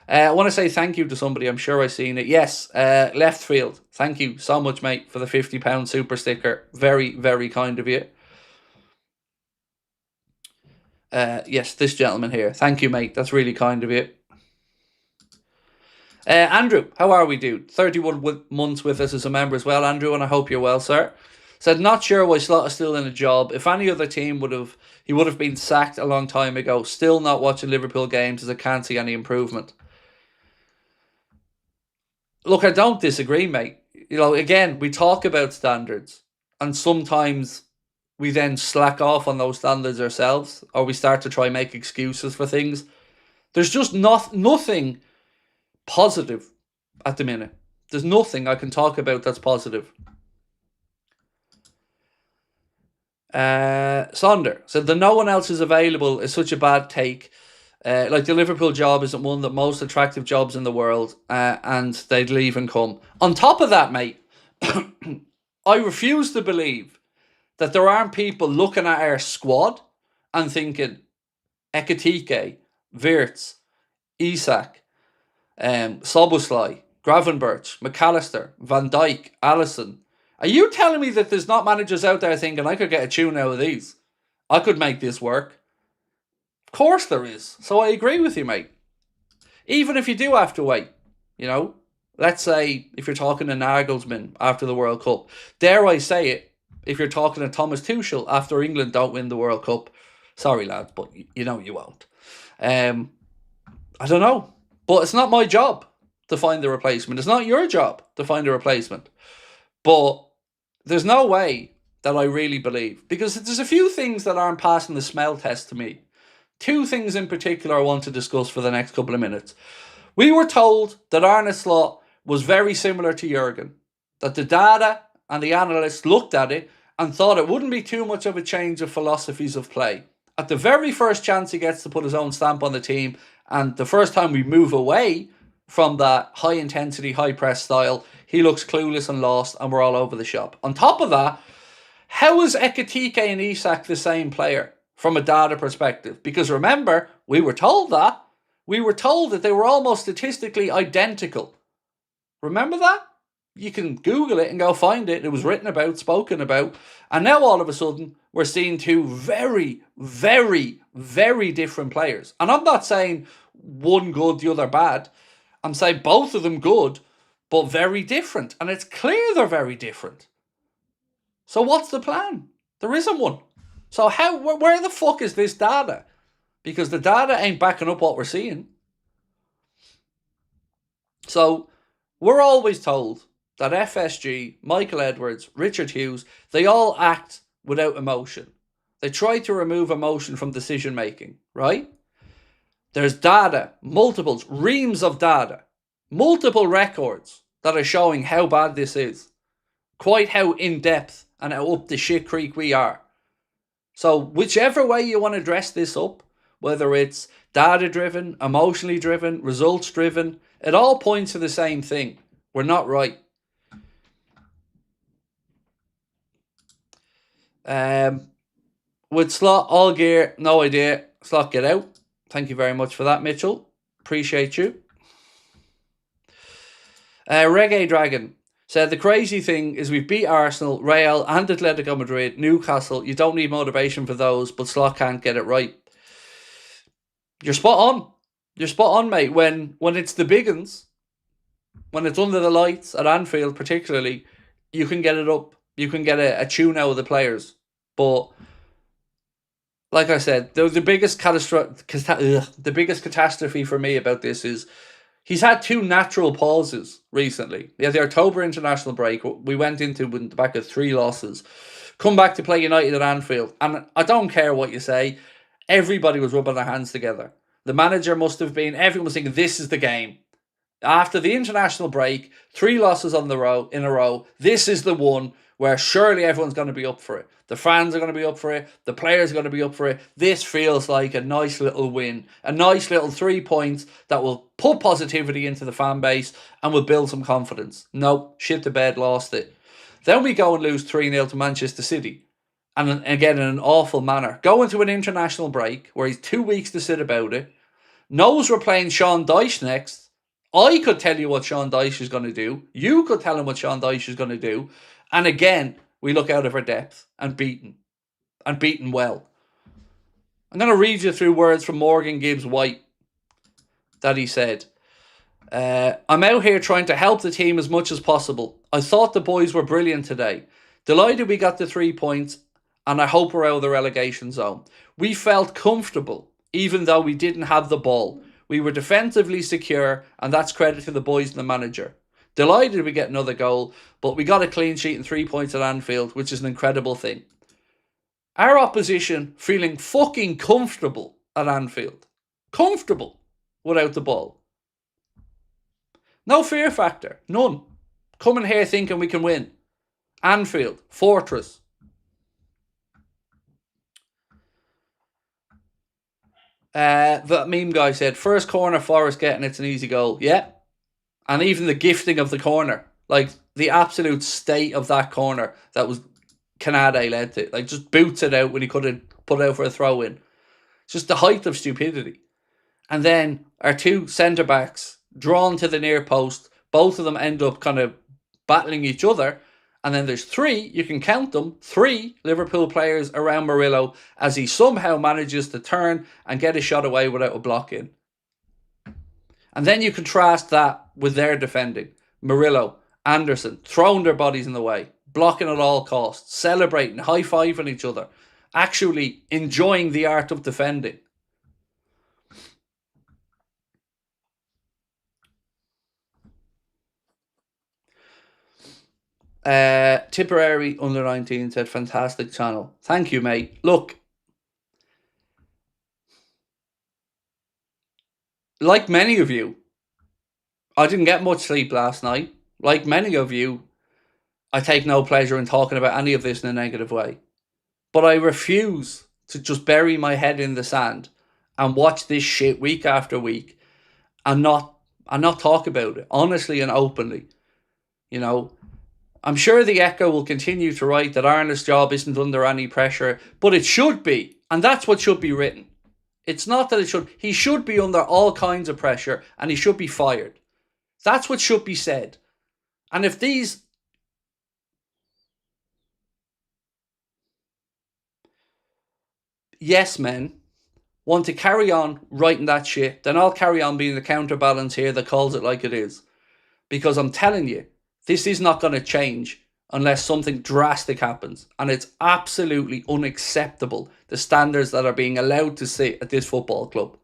I want to say thank you to somebody. I'm sure I've seen it. Yes, Left Field. Thank you so much, mate, for the £50 super sticker. Very, very kind of you. Yes, this gentleman here. Thank you, mate. That's really kind of you. Andrew, how are we, dude? 31 months with us as a member as well, Andrew, and I hope you're well, sir. Said, not sure why Slot is still in a job. If any other team he would have been sacked a long time ago. Still not watching Liverpool games as I can't see any improvement. Look, I don't disagree, mate. You know, again, we talk about standards, and sometimes we then slack off on those standards ourselves, or we start to try and make excuses for things. There's just nothing positive at the minute. There's nothing I can talk about that's positive. Sonder said, the no one else is available is such a bad take. Like, the Liverpool job isn't one of the most attractive jobs in the world, and they'd leave and come. On top of that, mate, I refuse to believe that there aren't people looking at our squad and thinking, Ekitike, Wirtz, Isak, Szoboszlai, Gravenberch, McAllister, Van Dijk, Alisson. Are you telling me that there's not managers out there thinking, I could get a tune out of these? I could make this work. Of course there is. So I agree with you, mate. Even if you do have to wait, you know, let's say if you're talking to Nagelsmann after the World Cup, dare I say it, if you're talking to Thomas Tuchel after England don't win the World Cup, sorry lads, but you know you won't. I don't know, but it's not my job to find the replacement. It's not your job to find a replacement. But there's no way that I really believe, because there's a few things that aren't passing the smell test to me. Two things in particular I want to discuss for the next couple of minutes. We were told that Arne Slot was very similar to Jurgen, that the data and the analysts looked at it and thought it wouldn't be too much of a change of philosophies of play. At the very first chance he gets to put his own stamp on the team, and the first time we move away from that high intensity, high press style, he looks clueless and lost, and we're all over the shop. On top of that, how is Ekitike and Isak the same player from a data perspective? Because remember, we were told that. We were told that they were almost statistically identical. Remember that? You can Google it and go find it. It was written about, spoken about. And now all of a sudden, we're seeing two very, very, very different players. And I'm not saying one good, the other bad. I'm saying both of them good, but very different. And it's clear they're very different. So what's the plan? There isn't one. So where the fuck is this data? Because the data ain't backing up what we're seeing. So we're always told that FSG, Michael Edwards, Richard Hughes, they all act without emotion. They try to remove emotion from decision making, right? There's data, multiples, reams of data, multiple records that are showing how bad this is. Quite how in-depth and how up the shit creek we are. So whichever way you want to dress this up, whether it's data-driven, emotionally driven, results-driven, it all points to the same thing. We're not right. With Slot, all gear, no idea. Slot, get out. Thank you very much for that, Mitchell. Appreciate you. Reggae Dragon said, the crazy thing is we've beat Arsenal, Real and Atletico Madrid, Newcastle. You don't need motivation for those, but Slot can't get it right. You're spot on. You're spot on, mate. When it's the big uns, when it's under the lights at Anfield particularly, you can get it up. You can get a tune out of the players. But like I said, the biggest catastrophe for me about this is he's had two natural pauses recently. He had the October international break. We went into with the back of 3 losses. Come back to play United at Anfield. And I don't care what you say. Everybody was rubbing their hands together. The manager must have been, everyone was thinking, this is the game. After the international break, 3 losses in a row, this is the one where surely everyone's going to be up for it. The fans are going to be up for it. The players are going to be up for it. This feels like a nice little win. A nice little 3 points that will put positivity into the fan base and will build some confidence. Nope, shit the bed, lost it. Then we go and lose 3-0 to Manchester City. And again, in an awful manner. Go into an international break where he's 2 weeks to sit about it. Knows we're playing Sean Dyche next. I could tell you what Sean Dyche is going to do. You could tell him what Sean Dyche is going to do. And again, we look out of our depth and beaten. And beaten well. I'm going to read you through words from Morgan Gibbs White that he said. I'm out here trying to help the team as much as possible. I thought the boys were brilliant today. Delighted we got the 3 points, and I hope we're out of the relegation zone. We felt comfortable, even though we didn't have the ball. We were defensively secure, and that's credit to the boys and the manager. Delighted we get another goal, but we got a clean sheet and 3 points at Anfield, which is an incredible thing. Our opposition feeling fucking comfortable at Anfield. Comfortable without the ball. No fear factor. None. Coming here thinking we can win. Anfield. Fortress. The meme guy said, first corner, Forest getting it's an easy goal. Yeah. And even the gifting of the corner. Like, the absolute state of that corner that was Canade led to. Like, just boots it out when he could have put it out for a throw-in. It's just the height of stupidity. And then our 2 centre-backs drawn to the near post. Both of them end up kind of battling each other. And then there's 3, you can count them, 3 Liverpool players around Murillo as he somehow manages to turn and get a shot away without a block in. And then you contrast that with their defending. Murillo, Anderson, throwing their bodies in the way, blocking at all costs, celebrating, high-fiving each other, actually enjoying the art of defending. Tipperary under 19 said, fantastic channel. Thank you, mate. Look, like many of you, I didn't get much sleep last night. Like many of you, I take no pleasure in talking about any of this in a negative way. But I refuse to just bury my head in the sand and watch this shit week after week and not talk about it honestly and openly. You know, I'm sure the Echo will continue to write that Arna's job isn't under any pressure, but it should be, and that's what should be written. It's not that it should. He should be under all kinds of pressure and he should be fired. That's what should be said. And if these yes men want to carry on writing that shit, then I'll carry on being the counterbalance here that calls it like it is. Because I'm telling you, this is not going to change unless something drastic happens. And it's absolutely unacceptable, the standards that are being allowed to sit at this football club.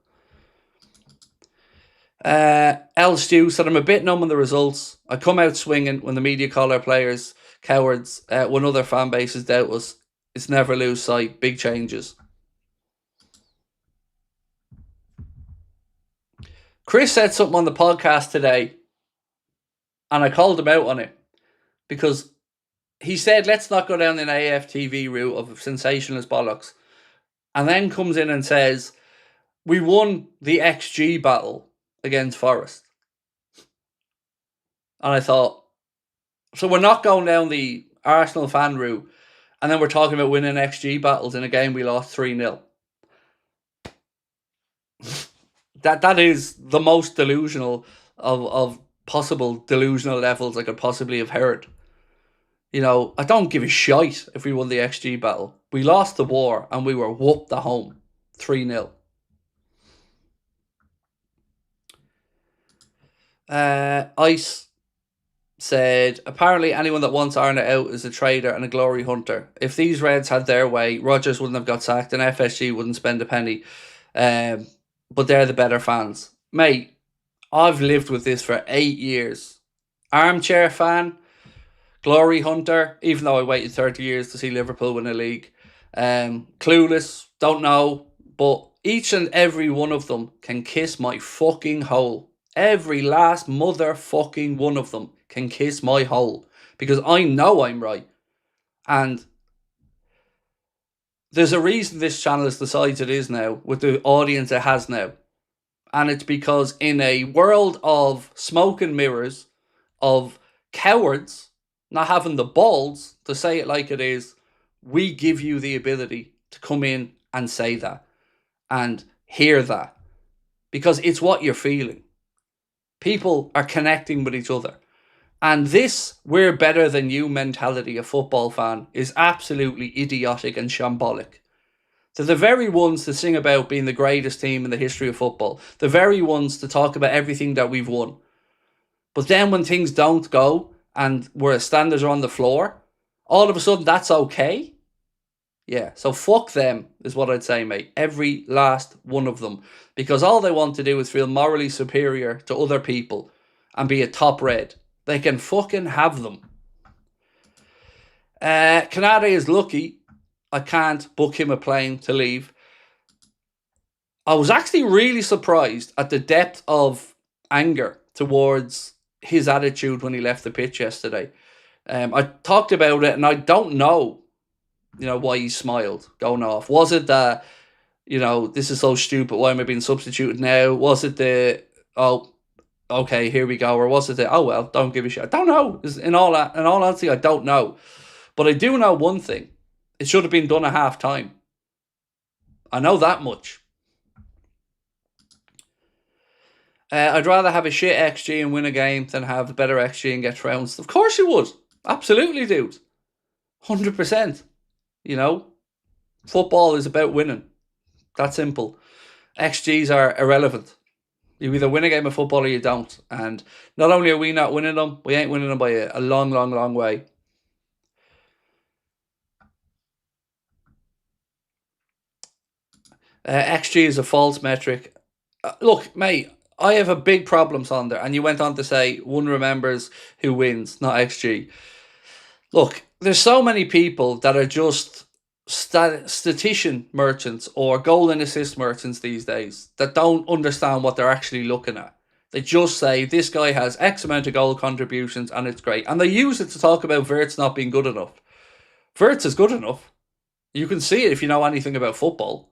L Stew said, I'm a bit numb on the results. I come out swinging when the media call our players cowards, when other fan bases doubt us. It's never lose sight. Big changes. Chris said something on the podcast today, and I called him out on it, because he said, let's not go down an AFTV route of sensationalist bollocks, and then comes in and says, we won the XG battle against Forest. And I thought, so we're not going down the Arsenal fan route, and then we're talking about winning XG battles in a game we lost 3-0. That is the most delusional of possible delusional levels I could possibly have heard. You know, I don't give a shite if we won the XG battle. We lost the war and we were whooped at home 3-0. Ice said, apparently anyone that wants Arna out is a traitor and a glory hunter. If these Reds had their way, Rodgers wouldn't have got sacked and FSG wouldn't spend a penny. But they're the better fans. Mate, I've lived with this for 8 years. Armchair fan, glory hunter, even though I waited 30 years to see Liverpool win a league. Clueless, don't know. But each and every one of them can kiss my fucking hole. Every last motherfucking one of them can kiss my hole. Because I know I'm right. And there's a reason this channel is the size it is now, with the audience it has now. And it's because in a world of smoke and mirrors, of cowards not having the balls to say it like it is, we give you the ability to come in and say that and hear that. Because it's what you're feeling. People are connecting with each other. And this we're better than you mentality of football fan is absolutely idiotic and shambolic. They're the very ones to sing about being the greatest team in the history of football. The very ones to talk about everything that we've won. But then when things don't go and where standards are on the floor, all of a sudden that's okay? Yeah, so fuck them is what I'd say, mate. Every last one of them. Because all they want to do is feel morally superior to other people and be a top red. They can fucking have them. Canada is lucky I can't book him a plane to leave. I was actually really surprised at the depth of anger towards his attitude when he left the pitch yesterday. I talked about it and I don't know, why he smiled going off. Was it that, this is so stupid, why am I being substituted now? Was it the, okay, here we go. Or was it the, oh, well, don't give a shit. I don't know. In all honesty, I don't know. But I do know one thing. It should have been done at half time. I know that much. I'd rather have a shit XG and win a game than have a better XG and get trounced. Of course you would. Absolutely, dude. 100%. Football is about winning. That simple. XGs are irrelevant. You either win a game of football or you don't. And not only are we not winning them, we ain't winning them by a long, long, long way. XG is a false metric. Look, mate, I have a big problem, Sonder. And you went on to say, one remembers who wins, not XG. Look, there's so many people that are just statistician merchants or goal and assist merchants these days that don't understand what they're actually looking at. They just say, this guy has X amount of goal contributions and it's great. And they use it to talk about Wirtz not being good enough. Wirtz is good enough. You can see it if you know anything about football.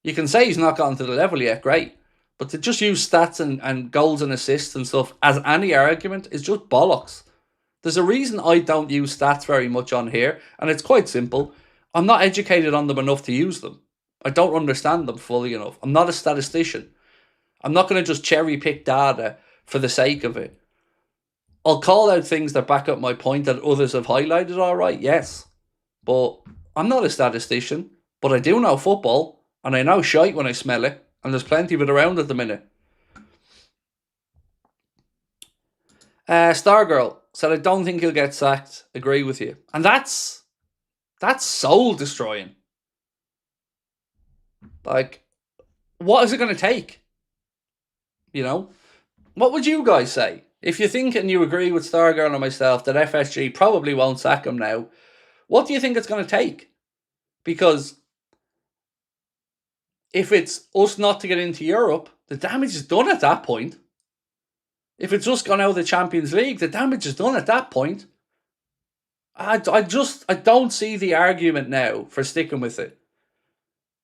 You can say he's not gotten to the level yet, great. But to just use stats and goals and assists and stuff as any argument is just bollocks. There's a reason I don't use stats very much on here, and it's quite simple. I'm not educated on them enough to use them. I don't understand them fully enough. I'm not a statistician. I'm not going to just cherry pick data for the sake of it. I'll call out things that back up my point that others have highlighted, all right, yes. But I'm not a statistician, but I do know football, and I know shite when I smell it, and there's plenty of it around at the minute. Stargirl said, I don't think he'll get sacked. Agree with you. And that's soul destroying. Like, what is it going to take? You know? What would you guys say? If you think and you agree with Stargirl and myself that FSG probably won't sack him now, what do you think it's going to take? Because if it's us not to get into Europe, the damage is done at that point. If it's just gone out of the Champions League, the damage is done at that point. I don't see the argument now for sticking with it.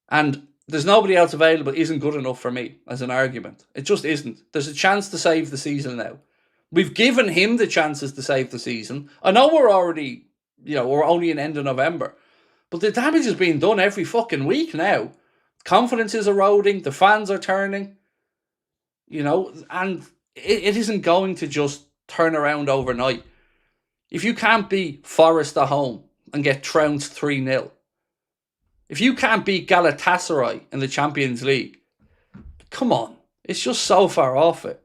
And there's nobody else available isn't good enough for me as an argument. It just isn't. There's a chance to save the season now. We've given him the chances to save the season. I know we're already, we're only in end of November. But the damage is being done every fucking week now. Confidence is eroding. The fans are turning. And it isn't going to just turn around overnight. If you can't beat Forest at home and get trounced 3-0, if you can't beat Galatasaray in the Champions League, come on. It's just so far off it.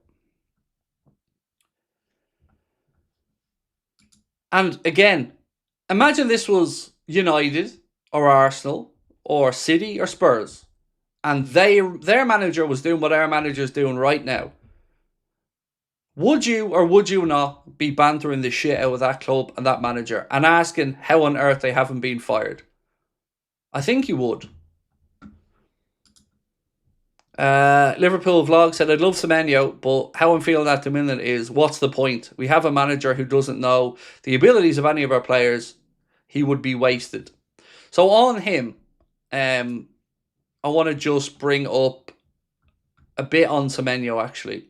And again, imagine this was United or Arsenal or City or Spurs, and their manager was doing what our manager's doing right now. Would you or would you not be bantering the shit out of that club and that manager and asking how on earth they haven't been fired? I think you would. Liverpool Vlog said, I'd love Semenyo, but how I'm feeling at the minute is, what's the point? We have a manager who doesn't know the abilities of any of our players. He would be wasted. So on him, I want to just bring up a bit on Semenyo, actually.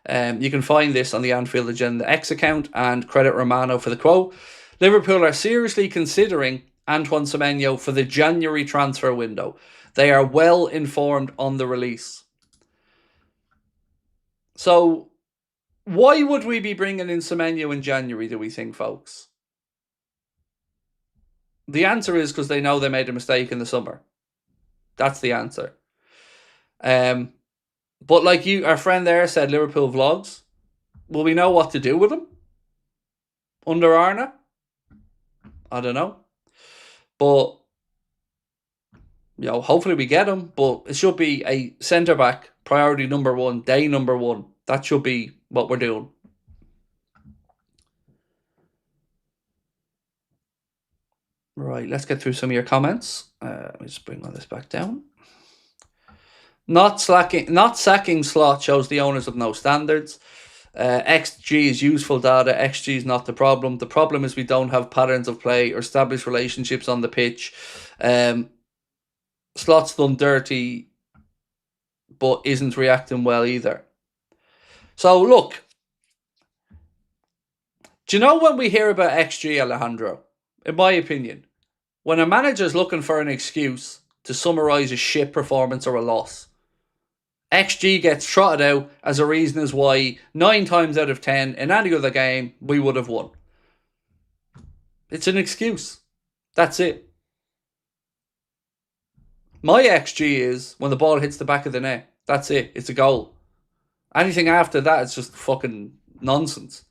You can find this on the Anfield Agenda X account and credit Romano for the quote. Liverpool are seriously considering Antoine Semenyo for the January transfer window. They are well informed on the release. So, why would we be bringing in Semenyo in January, do we think, folks? The answer is because they know they made a mistake in the summer. That's the answer. But like our friend there said, Liverpool Vlogs, will we know what to do with him? Under Arna? I don't know. But, hopefully we get him. But it should be a centre-back, priority number one, day number one. That should be what we're doing. Right, let's get through some of your comments. Let me just bring all this back down. Not sacking Slot shows the owners of no standards. XG is useful data. XG is not the problem. The problem is we don't have patterns of play or established relationships on the pitch. Slot's done dirty, but isn't reacting well either. So look, do you know when we hear about XG, Alejandro? In my opinion, when a manager's looking for an excuse to summarise a shit performance or a loss, XG gets trotted out as a reason as why 9 times out of 10 in any other game we would have won. It's an excuse. That's it. My XG is when the ball hits the back of the net. That's it. It's a goal. Anything after that is just fucking nonsense.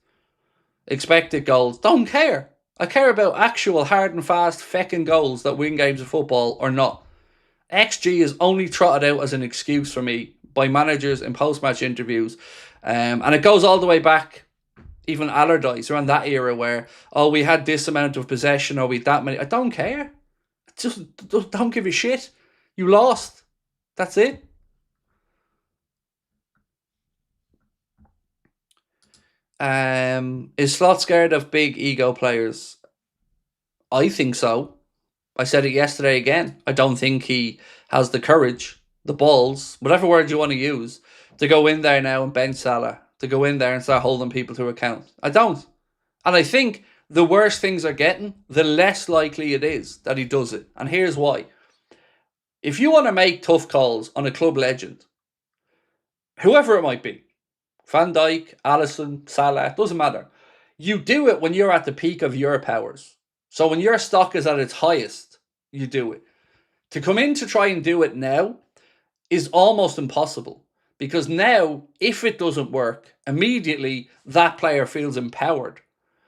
Expected goals. Don't care. I care about actual hard and fast fecking goals that win games of football or not. XG is only trotted out as an excuse for me by managers in post-match interviews. And it goes all the way back, even Allardyce, around that era where, we had this amount of possession or we had that many. I don't care. Just don't give a shit. You lost. That's it. Is Slot scared of big ego players? I think so. I said it yesterday again. I don't think he has the courage, the balls, whatever word you want to use, to go in there now and bench Salah, to go in there and start holding people to account. I don't. And I think the worse things are getting, the less likely it is that he does it. And here's why. If you want to make tough calls on a club legend, whoever it might be, Van Dijk, Alisson, Salah, doesn't matter. You do it when you're at the peak of your powers. So when your stock is at its highest, you do it. To come in to try and do it now is almost impossible. Because now, if it doesn't work, immediately that player feels empowered.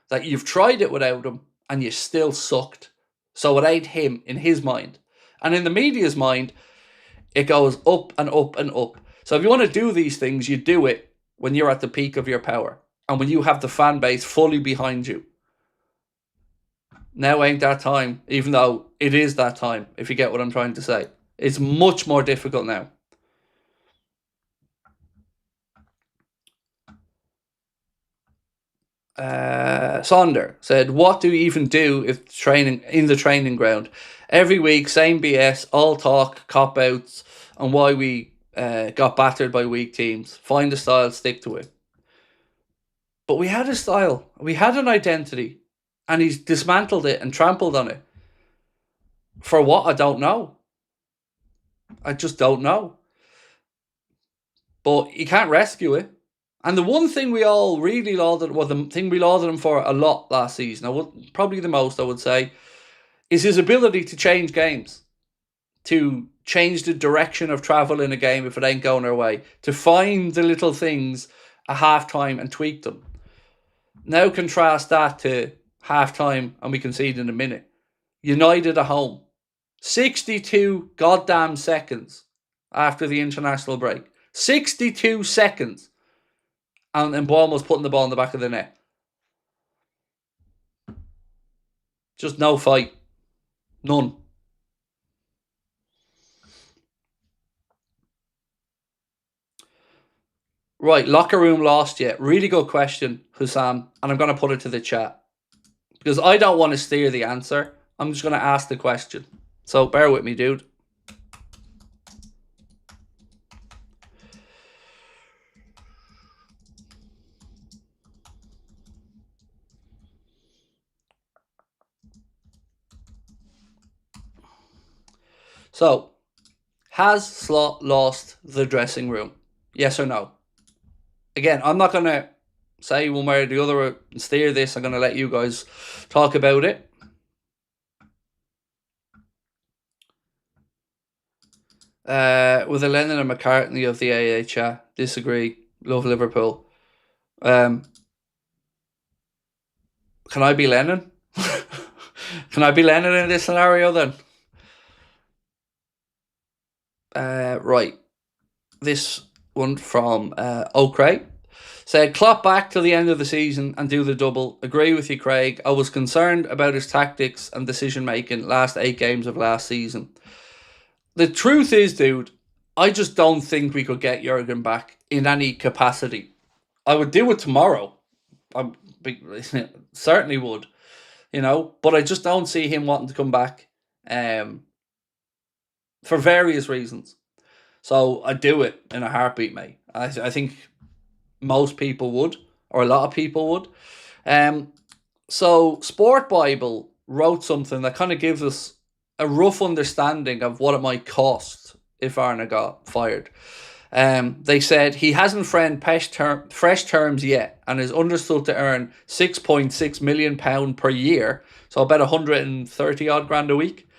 That you've tried it without him and you still sucked. So it ain't him in his mind. And in the media's mind, it goes up and up and up. So if you want to do these things, you do it when you're at the peak of your power. And when you have the fan base fully behind you. Now ain't that time, even though it is that time, if you get what I'm trying to say. It's much more difficult now. Sonder said, what do you even do if training in the training ground? Every week, same BS, all talk, cop-outs, and why we got battered by weak teams. Find a style, stick to it. But we had a style. We had an identity. And he's dismantled it and trampled on it. For what? I don't know. I just don't know. But he can't rescue it. And the one thing we all really lauded, well, the thing we lauded him for a lot last season, probably the most, I would say, is his ability to change games. To change the direction of travel in a game if it ain't going our way. To find the little things at half-time and tweak them. Now contrast that to half-time and we concede in a minute. United at home. 62 goddamn seconds after the international break. 62 seconds. And Mbeumo's putting the ball in the back of the net. Just no fight. None. Right, locker room lost yet? Really good question, Hussam. And I'm going to put it to the chat. Because I don't want to steer the answer. I'm just going to ask the question. So bear with me, dude. So, has Slot lost the dressing room? Yes or no? Again, I'm not going to say one way or the other and steer this. I'm going to let you guys talk about it. With the Lennon and McCartney of the AA chat, disagree. Love Liverpool. Can I be Lennon? Can I be Lennon in this scenario then? Right. This one from O'Cray said, Klopp back till the end of the season and do the double. Agree with you, Craig. I was concerned about his tactics and decision making last 8 games of last season. The truth is, dude, I just don't think we could get Jurgen back in any capacity. I would do it tomorrow. I certainly would, you know, but I just don't see him wanting to come back for various reasons. So I'd do it in a heartbeat, mate. I think most people would, or a lot of people would. So Sport Bible wrote something that kind of gives us a rough understanding of what it might cost if Arne got fired. They said he hasn't framed fresh terms yet and is understood to earn £6.6 million per year, so about 130 odd grand a week,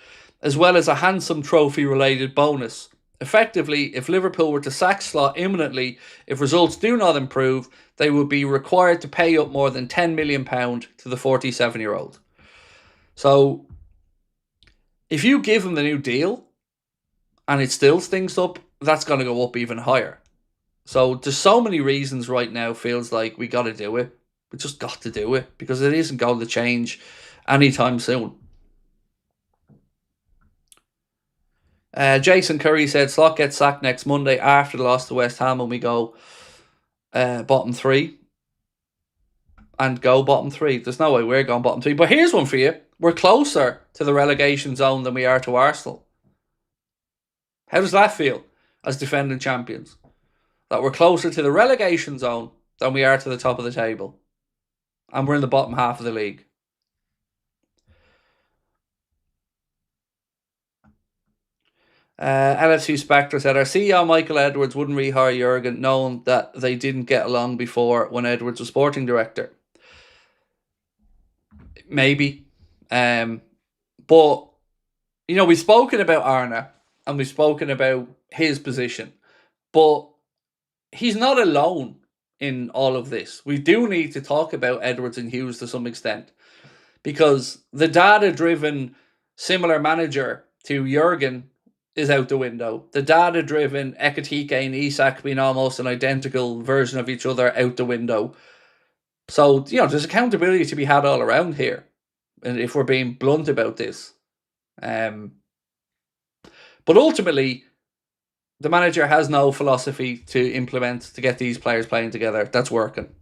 as well as a handsome trophy-related bonus. Effectively, if Liverpool were to sack Slot imminently, if results do not improve, they would be required to pay up more than £10 million to the 47-year-old. So, if you give him the new deal and it still stinks up, that's going to go up even higher. So, there's so many reasons right now feels like we got to do it. We just got to do it because it isn't going to change anytime soon. Jason Curry said Slot gets sacked next Monday after the loss to West Ham and we go bottom 3. and go bottom three. There's no way we're going bottom three. But here's one for you. We're closer to the relegation zone than we are to Arsenal. How does that feel as defending champions? That we're closer to the relegation zone than we are to the top of the table. And we're in the bottom half of the league. LFC Spectre said, our CEO Michael Edwards wouldn't rehire Jurgen knowing that they didn't get along before when Edwards was sporting director. Maybe. But, you know, we've spoken about Arne and we've spoken about his position. But he's not alone in all of this. We do need to talk about Edwards and Hughes to some extent. Because the data-driven similar manager to Jurgen is out the window. The data-driven Ekatike and Isak being almost an identical version of each other out the window. So, you know, there's accountability to be had all around here. And if we're being blunt about this. But ultimately, the manager has no philosophy to implement to get these players playing together. That's working.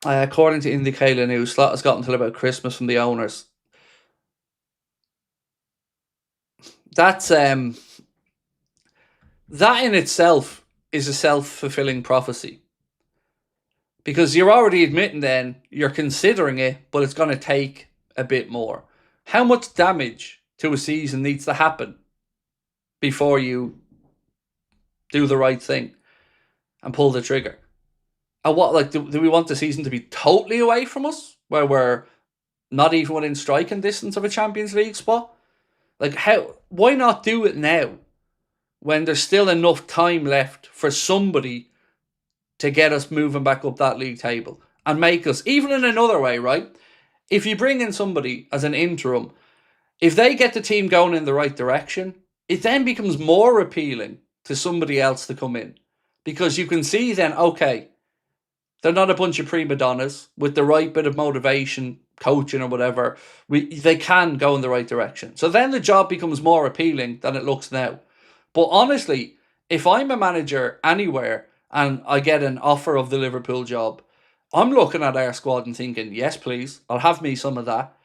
According to Independent News, slot has got until about Christmas from the owners. That's that in itself is a self-fulfilling prophecy. Because you're already admitting then you're considering it, but it's going to take a bit more. How much damage to a season needs to happen before you do the right thing and pull the trigger? And what, like, do we want the season to be totally away from us, where we're not even within striking distance of a Champions League spot? Like, why not do it now when there's still enough time left for somebody to get us moving back up that league table and make us, even in another way, right? If you bring in somebody as an interim, if they get the team going in the right direction, it then becomes more appealing to somebody else to come in. Because you can see then, okay, they're not a bunch of prima donnas with the right bit of motivation, coaching or whatever. They can go in the right direction. So then the job becomes more appealing than it looks now. But honestly, if I'm a manager anywhere and I get an offer of the Liverpool job, I'm looking at our squad and thinking, yes, please, I'll have me some of that.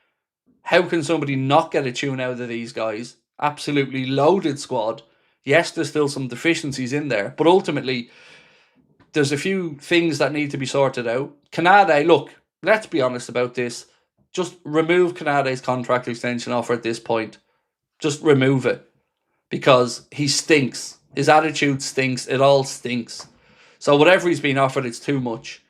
How can somebody not get a tune out of these guys? Absolutely loaded squad. Yes, there's still some deficiencies in there, but ultimately, there's a few things that need to be sorted out. Canade, look, let's be honest about this. Just remove Canade's contract extension offer at this point. Just remove it. Because he stinks. His attitude stinks. It all stinks. So whatever he's been offered, it's too much.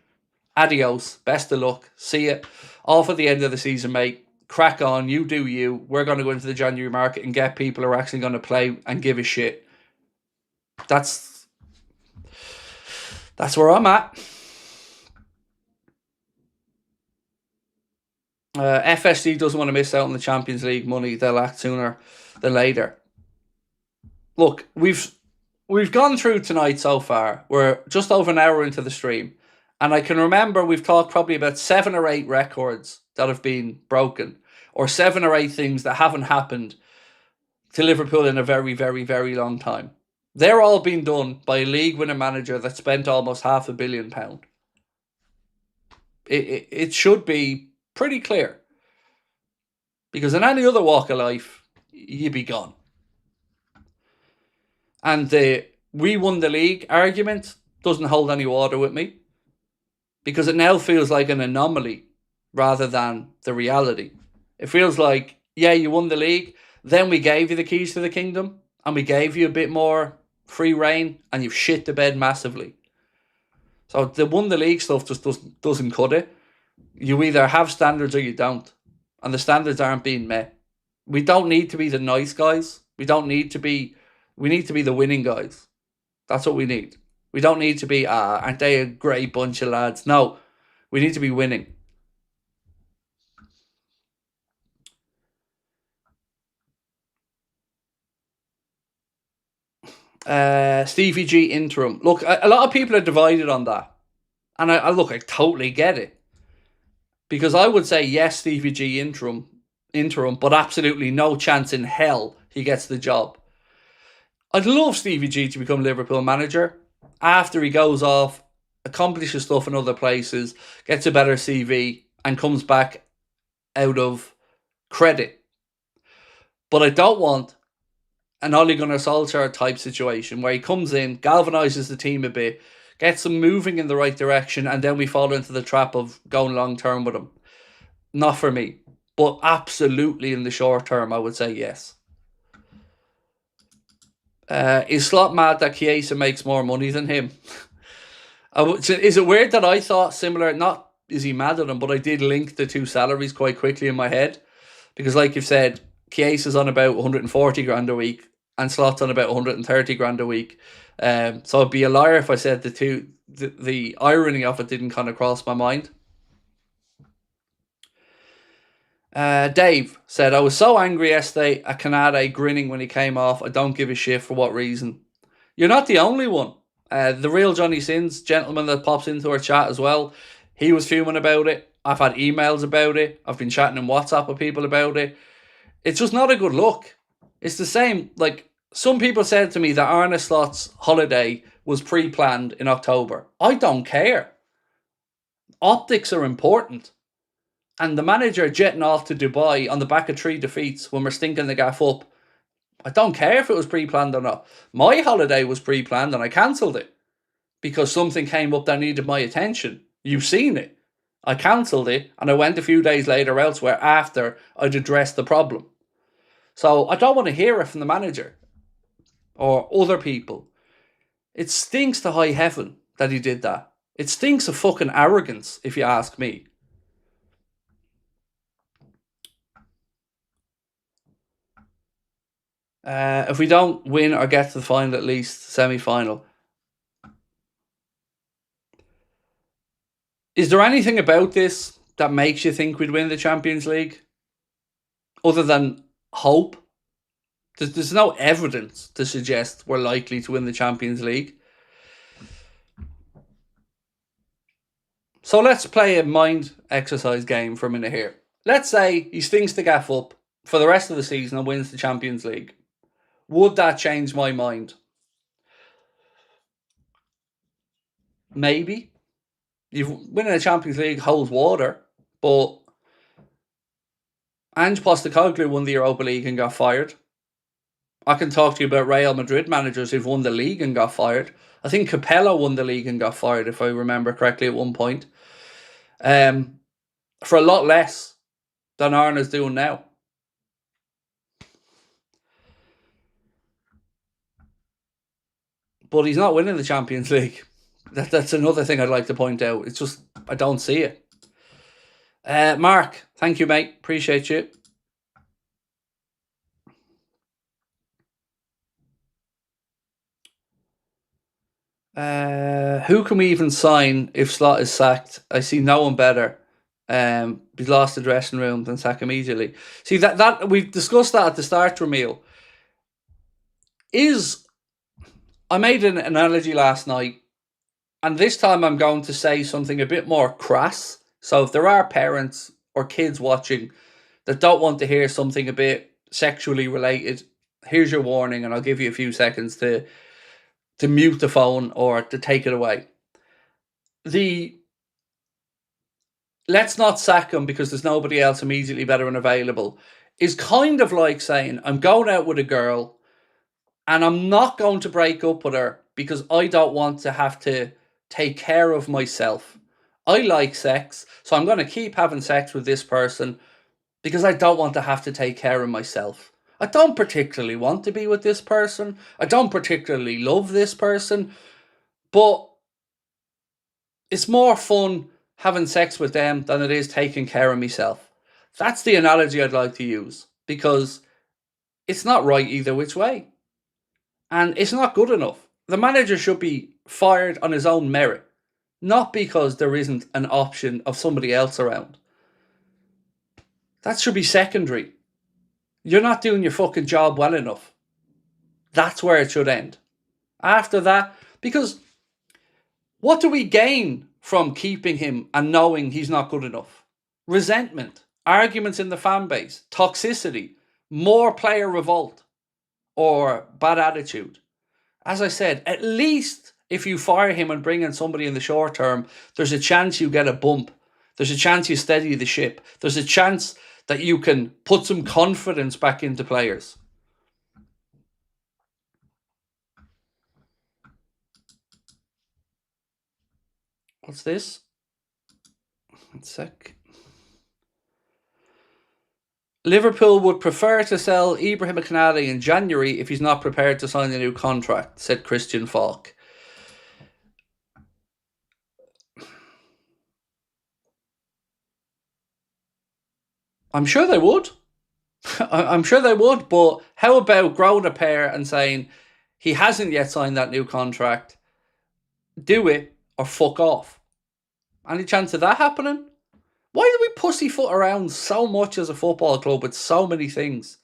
Adios. Best of luck. See you. Off at the end of the season, mate. Crack on. You do you. We're going to go into the January market and get people who are actually going to play and give a shit. That's where I'm at. FSG doesn't want to miss out on the Champions League money. They'll act sooner than later. Look, we've gone through tonight so far. We're just over an hour into the stream. And I can remember we've talked probably about 7 or 8 records that have been broken. Or 7 or 8 things that haven't happened to Liverpool in a very, very, very long time. They're all being done by a league-winning manager that spent almost £500 million. It should be pretty clear. Because in any other walk of life, you'd be gone. And the we won the league argument doesn't hold any water with me. Because it now feels like an anomaly rather than the reality. It feels like, yeah, you won the league, then we gave you the keys to the kingdom, and we gave you a bit more free reign, and you've shit the bed massively. So the won the league stuff just doesn't cut it. You either have standards or you don't. And the standards aren't being met. We don't need to be the nice guys. We need to be the winning guys. That's what we need. We don't need to be, aren't they a great bunch of lads? No, we need to be winning. Stevie G interim. Look, a lot of people are divided on that. And I totally get it. Because I would say, yes, Stevie G interim, but absolutely no chance in hell he gets the job. I'd love Stevie G to become Liverpool manager. after he goes off, accomplishes stuff in other places, gets a better CV, and comes back out of credit. But I don't want an Ole Gunnar Solskjaer type situation where he comes in, galvanises the team a bit, gets them moving in the right direction, and then we fall into the trap of going long term with him. Not for me. But absolutely in the short term, I would say yes. Is Slot mad that Chiesa makes more money than him? Is it weird that I thought similar? Not is he mad at him, but I did link the two salaries quite quickly in my head. Because like you've said, Chiesa's on about 140 grand a week and Slot's on about 130 grand a week. So I'd be a liar if I said the two. The irony of it didn't kind of cross my mind. Dave said, I was so angry yesterday at Canade grinning when he came off. I don't give a shit for what reason. You're not the only one. The real Johnny Sins, gentleman that pops into our chat as well, he was fuming about it. I've had emails about it. I've been chatting in WhatsApp with people about it. It's just not a good look. It's the same. Like, some people said to me that Arne Slot's holiday was pre-planned in October. I don't care. Optics are important. And the manager jetting off to Dubai on the back of 3 defeats when we're stinking the gaff up, I don't care if it was pre-planned or not. My holiday was pre-planned and I cancelled it because something came up that needed my attention. You've seen it. I cancelled it and I went a few days later elsewhere after I'd addressed the problem. So I don't want to hear it from the manager or other people. It stinks to high heaven that he did that. It stinks of fucking arrogance, if you ask me. If we don't win or get to the final, at least semi-final. Is there anything about this that makes you think we'd win the Champions League? Other than hope? There's no evidence to suggest we're likely to win the Champions League. So let's play a mind exercise game for a minute here. Let's say he stinks the gaff up for the rest of the season and wins the Champions League. Would that change my mind? Maybe. Winning the Champions League holds water, but Ange Postecoglou won the Europa League and got fired. I can talk to you about Real Madrid managers who've won the league and got fired. I think Capello won the league and got fired, if I remember correctly, at one point. For a lot less than Arne's doing now. But he's not winning the Champions League. That's another thing I'd like to point out. It's just, I don't see it. Mark, thank you, mate. Appreciate you. Who can we even sign if Slot is sacked? I see no one better. He's lost the dressing room, then sack immediately. See, that we've discussed that at the start, Ramil. I made an analogy last night, and this time I'm going to say something a bit more crass. So if there are parents or kids watching that don't want to hear something a bit sexually related, here's your warning, and I'll give you a few seconds to mute the phone or to take it away. Let's not sack him because there's nobody else immediately better and available is kind of like saying, I'm going out with a girl and I'm not going to break up with her because I don't want to have to take care of myself. I like sex, so I'm going to keep having sex with this person because I don't want to have to take care of myself. I don't particularly want to be with this person. I don't particularly love this person, but it's more fun having sex with them than it is taking care of myself. That's the analogy I'd like to use because it's not right either which way. And it's not good enough. The manager should be fired on his own merit, not because there isn't an option of somebody else around. That should be secondary. You're not doing your fucking job well enough. That's where it should end. After that, because what do we gain from keeping him and knowing he's not good enough? Resentment, arguments in the fan base, toxicity, more player revolt, or bad attitude. As I said, at least if you fire him and bring in somebody in the short term, there's a chance you get a bump. There's a chance you steady the ship. There's a chance that you can put some confidence back into players. What's this? 1 sec. Liverpool would prefer to sell Ibrahim Konate in January if he's not prepared to sign a new contract, said Christian Falk. I'm sure they would. I'm sure they would, but how about growing a pair and saying he hasn't yet signed that new contract, do it or fuck off? Any chance of that happening? Why do we pussyfoot around so much as a football club with so many things?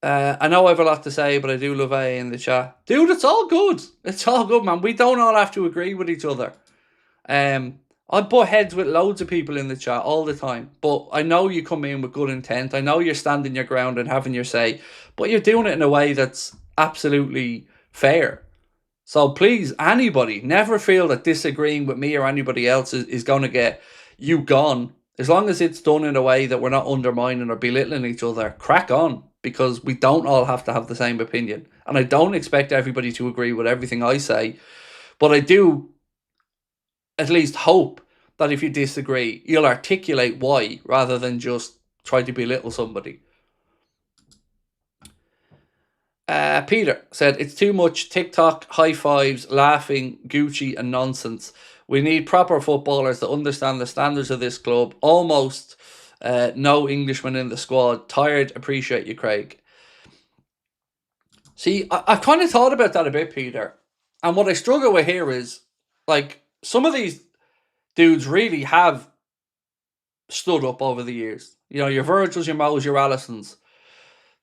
I know I have a lot to say, but I do love A in the chat. Dude, it's all good. It's all good, man. We don't all have to agree with each other. I butt heads with loads of people in the chat all the time, but I know you come in with good intent. I know you're standing your ground and having your say, but you're doing it in a way that's absolutely fair. So please, anybody, never feel that disagreeing with me or anybody else is going to get you gone. As long as it's done in a way that we're not undermining or belittling each other, crack on, because we don't all have to have the same opinion. And I don't expect everybody to agree with everything I say, but I do at least hope that if you disagree, you'll articulate why rather than just try to belittle somebody. Peter said, it's too much TikTok, high fives, laughing, Gucci and nonsense. We need proper footballers that understand the standards of this club. Almost no Englishman in the squad. Tired, appreciate you, Craig. See, I've kind of thought about that a bit, Peter. And what I struggle with here is, like, some of these dudes really have stood up over the years. You know, your Virgils, your Moes, your Allisons,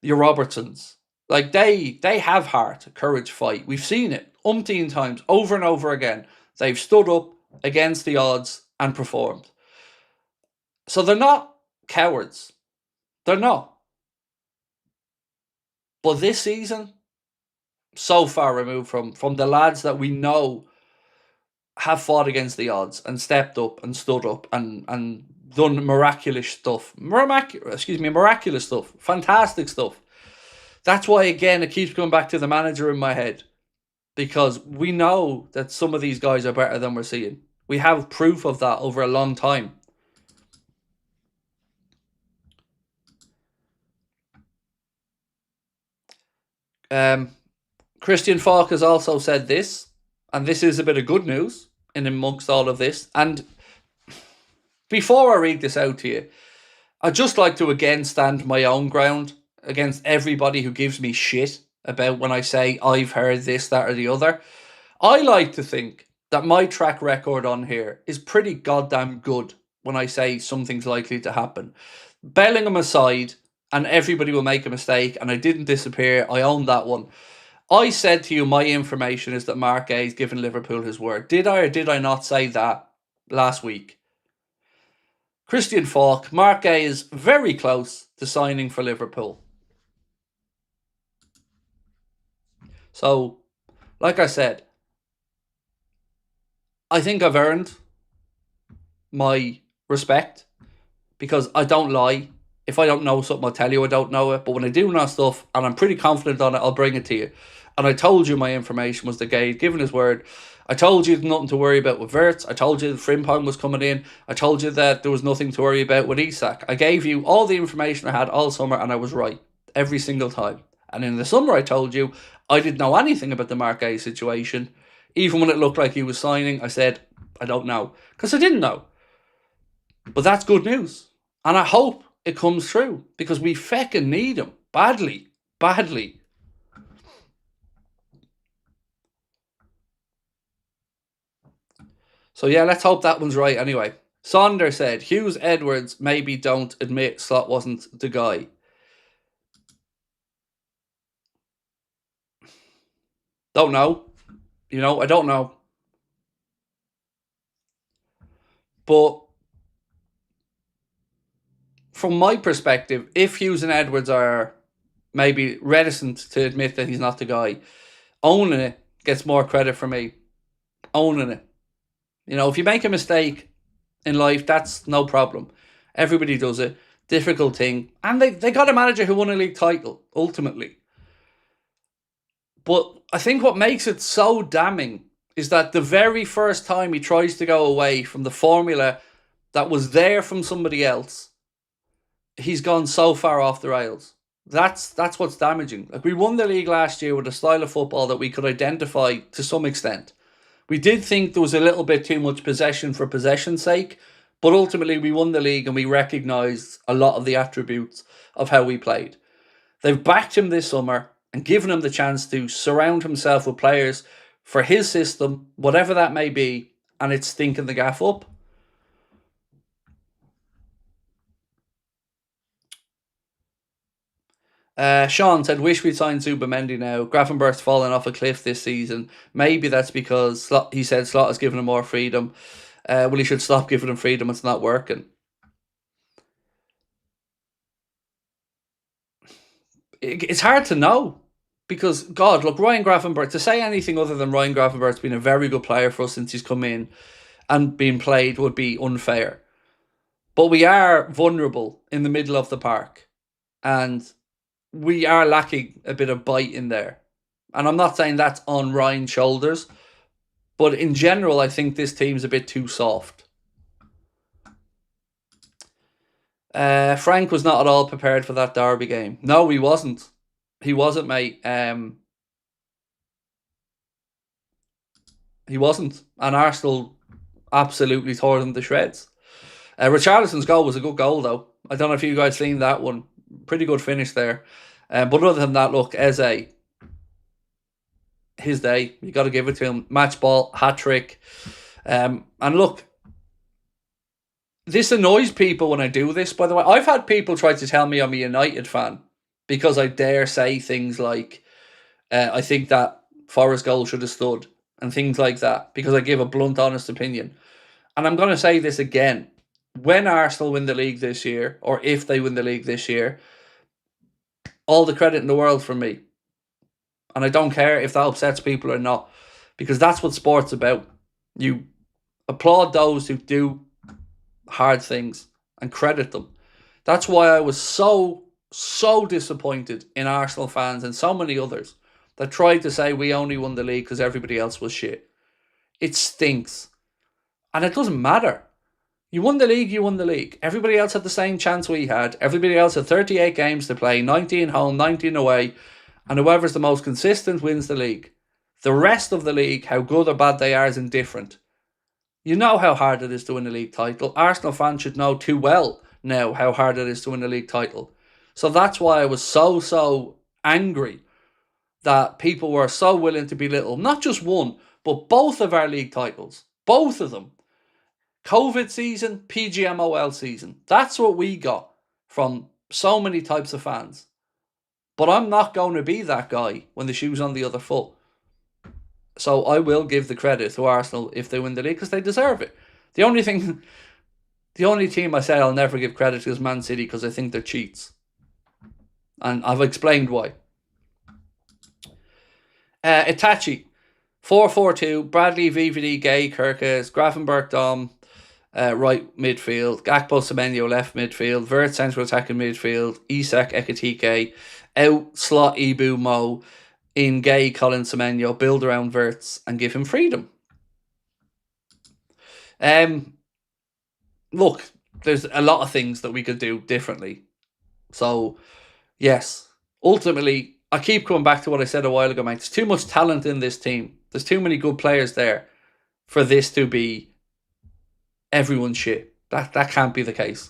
your Robertsons. Like, they have heart, courage, fight. We've seen it umpteen times, over and over again. They've stood up against the odds and performed. So they're not cowards. They're not. But this season, so far removed from the lads that we know have fought against the odds and stepped up and stood up and done miraculous stuff. Miraculous stuff. Fantastic stuff. That's why, again, it keeps going back to the manager in my head. Because we know that some of these guys are better than we're seeing. We have proof of that over a long time. Christian Falk has also said this, and this is a bit of good news in amongst all of this. And before I read this out to you, I'd just like to again stand my own ground against everybody who gives me shit about when I say I've heard this, that, or the other. I like to think that my track record on here is pretty goddamn good when I say something's likely to happen. Bellingham aside, and everybody will make a mistake, and I didn't disappear, I own that one. I said to you my information is that Mark Gay's given Liverpool his word. Did I or did I not say that last week? Christian Falk, Mark Gay is very close to signing for Liverpool. So, like I said, I think I've earned my respect because I don't lie. If I don't know something, I'll tell you I don't know it. But when I do know stuff and I'm pretty confident on it, I'll bring it to you. And I told you my information was the Gay given his word. I told you there's nothing to worry about with Wirtz. I told you Frimpong was coming in. I told you that there was nothing to worry about with Isak. I gave you all the information I had all summer and I was right every single time. And in the summer I told you I didn't know anything about the Mark Gay situation. Even when it looked like he was signing, I said, I don't know. Because I didn't know. But that's good news. And I hope it comes through. Because we feckin' need him. Badly. Badly. So yeah, let's hope that one's right anyway. Sonder said, Hughes Edwards maybe don't admit Slot wasn't the guy. Don't know. You know, I don't know. But from my perspective, if Hughes and Edwards are maybe reticent to admit that he's not the guy. Owning it gets more credit for me. Owning it. You know, if you make a mistake in life, that's no problem. Everybody does it. Difficult thing. And they got a manager who won a league title, ultimately. But I think what makes it so damning is that the very first time he tries to go away from the formula that was there from somebody else, he's gone so far off the rails. That's what's damaging. Like, we won the league last year with a style of football that we could identify to some extent. We did think there was a little bit too much possession for possession's sake, but ultimately we won the league and we recognised a lot of the attributes of how we played. They've backed him this summer and given him the chance to surround himself with players for his system, whatever that may be, and it's stinking the gaff up. Sean said, wish we'd signed Zubimendi now. Gravenberch's fallen off a cliff this season. Maybe that's because he said Slot has given him more freedom. Well, he should stop giving him freedom. It's not working. It's hard to know. Because, God, look, Ryan Gravenberch, to say anything other than Ryan Gravenberch's been a very good player for us since he's come in and been played would be unfair. But we are vulnerable in the middle of the park. And we are lacking a bit of bite in there. And I'm not saying that's on Ryan's shoulders. But in general, I think this team's a bit too soft. Frank was not at all prepared for that Derby game. No, he wasn't. He wasn't, mate. He wasn't. And Arsenal absolutely tore them to shreds. Richarlison's goal was a good goal, though. I don't know if you guys seen that one. Pretty good finish there. But other than that, look, Eze, his day. You got to give it to him. Match ball, hat trick. And look, this annoys people when I do this, by the way. I've had people try to tell me I'm a United fan because I dare say things like, I think that Forest goal should have stood, and things like that, because I give a blunt, honest opinion. And I'm going to say this again. When Arsenal win the league this year, or if they win the league this year, all the credit in the world for me. And I don't care if that upsets people or not, because that's what sport's about. You applaud those who do hard things and credit them. That's why I was so disappointed in Arsenal fans and so many others that tried to say we only won the league because everybody else was shit. It stinks. And it doesn't matter. You won the league, you won the league. Everybody else had the same chance we had. Everybody else had 38 games to play, 19 home, 19 away, and whoever's the most consistent wins the league. The rest of the league, how good or bad they are, is indifferent. You know how hard it is to win a league title. Arsenal fans should know too well now how hard it is to win a league title. So that's why I was so angry that people were so willing to belittle not just one, but both of our league titles. Both of them. COVID season, PGMOL season. That's what we got from so many types of fans. But I'm not going to be that guy when the shoe's on the other foot. So I will give the credit to Arsenal if they win the league because they deserve it. The only team I say I'll never give credit to is Man City because I think they're cheats. And I've explained why. Itachi, 4-4-2, Bradley, VVD, Gay, Kirkes, Gravenberch, Dom, right midfield, Gakpo, Semenyo, left midfield, Vert, central attacking midfield, Isak, Ekatike, out, slot, Ibu, Mo, in Gay, Colin, Semenyo, build around Verts and give him freedom. Look, there's a lot of things that we could do differently. So, yes, ultimately, I keep coming back to what I said a while ago, mate. There's too much talent in this team. There's too many good players there for this to be everyone's shit. That can't be the case.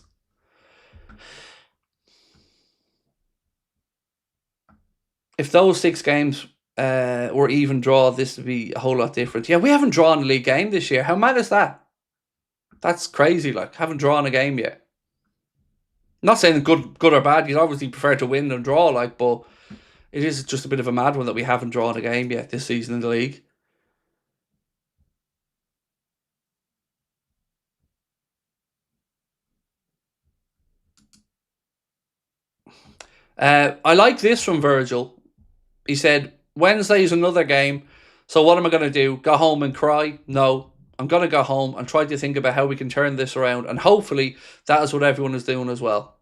If those 6 games were even draw, this would be a whole lot different. Yeah, we haven't drawn a league game this year. How mad is that? That's crazy. Like, haven't drawn a game yet. I'm not saying good or bad. You'd obviously prefer to win than draw, like, but it is just a bit of a mad one that we haven't drawn a game yet this season in the league. I like this from Virgil. He said, Wednesday's another game. So what am I going to do? Go home and cry? No. I'm going to go home and try to think about how we can turn this around. And hopefully that is what everyone is doing as well.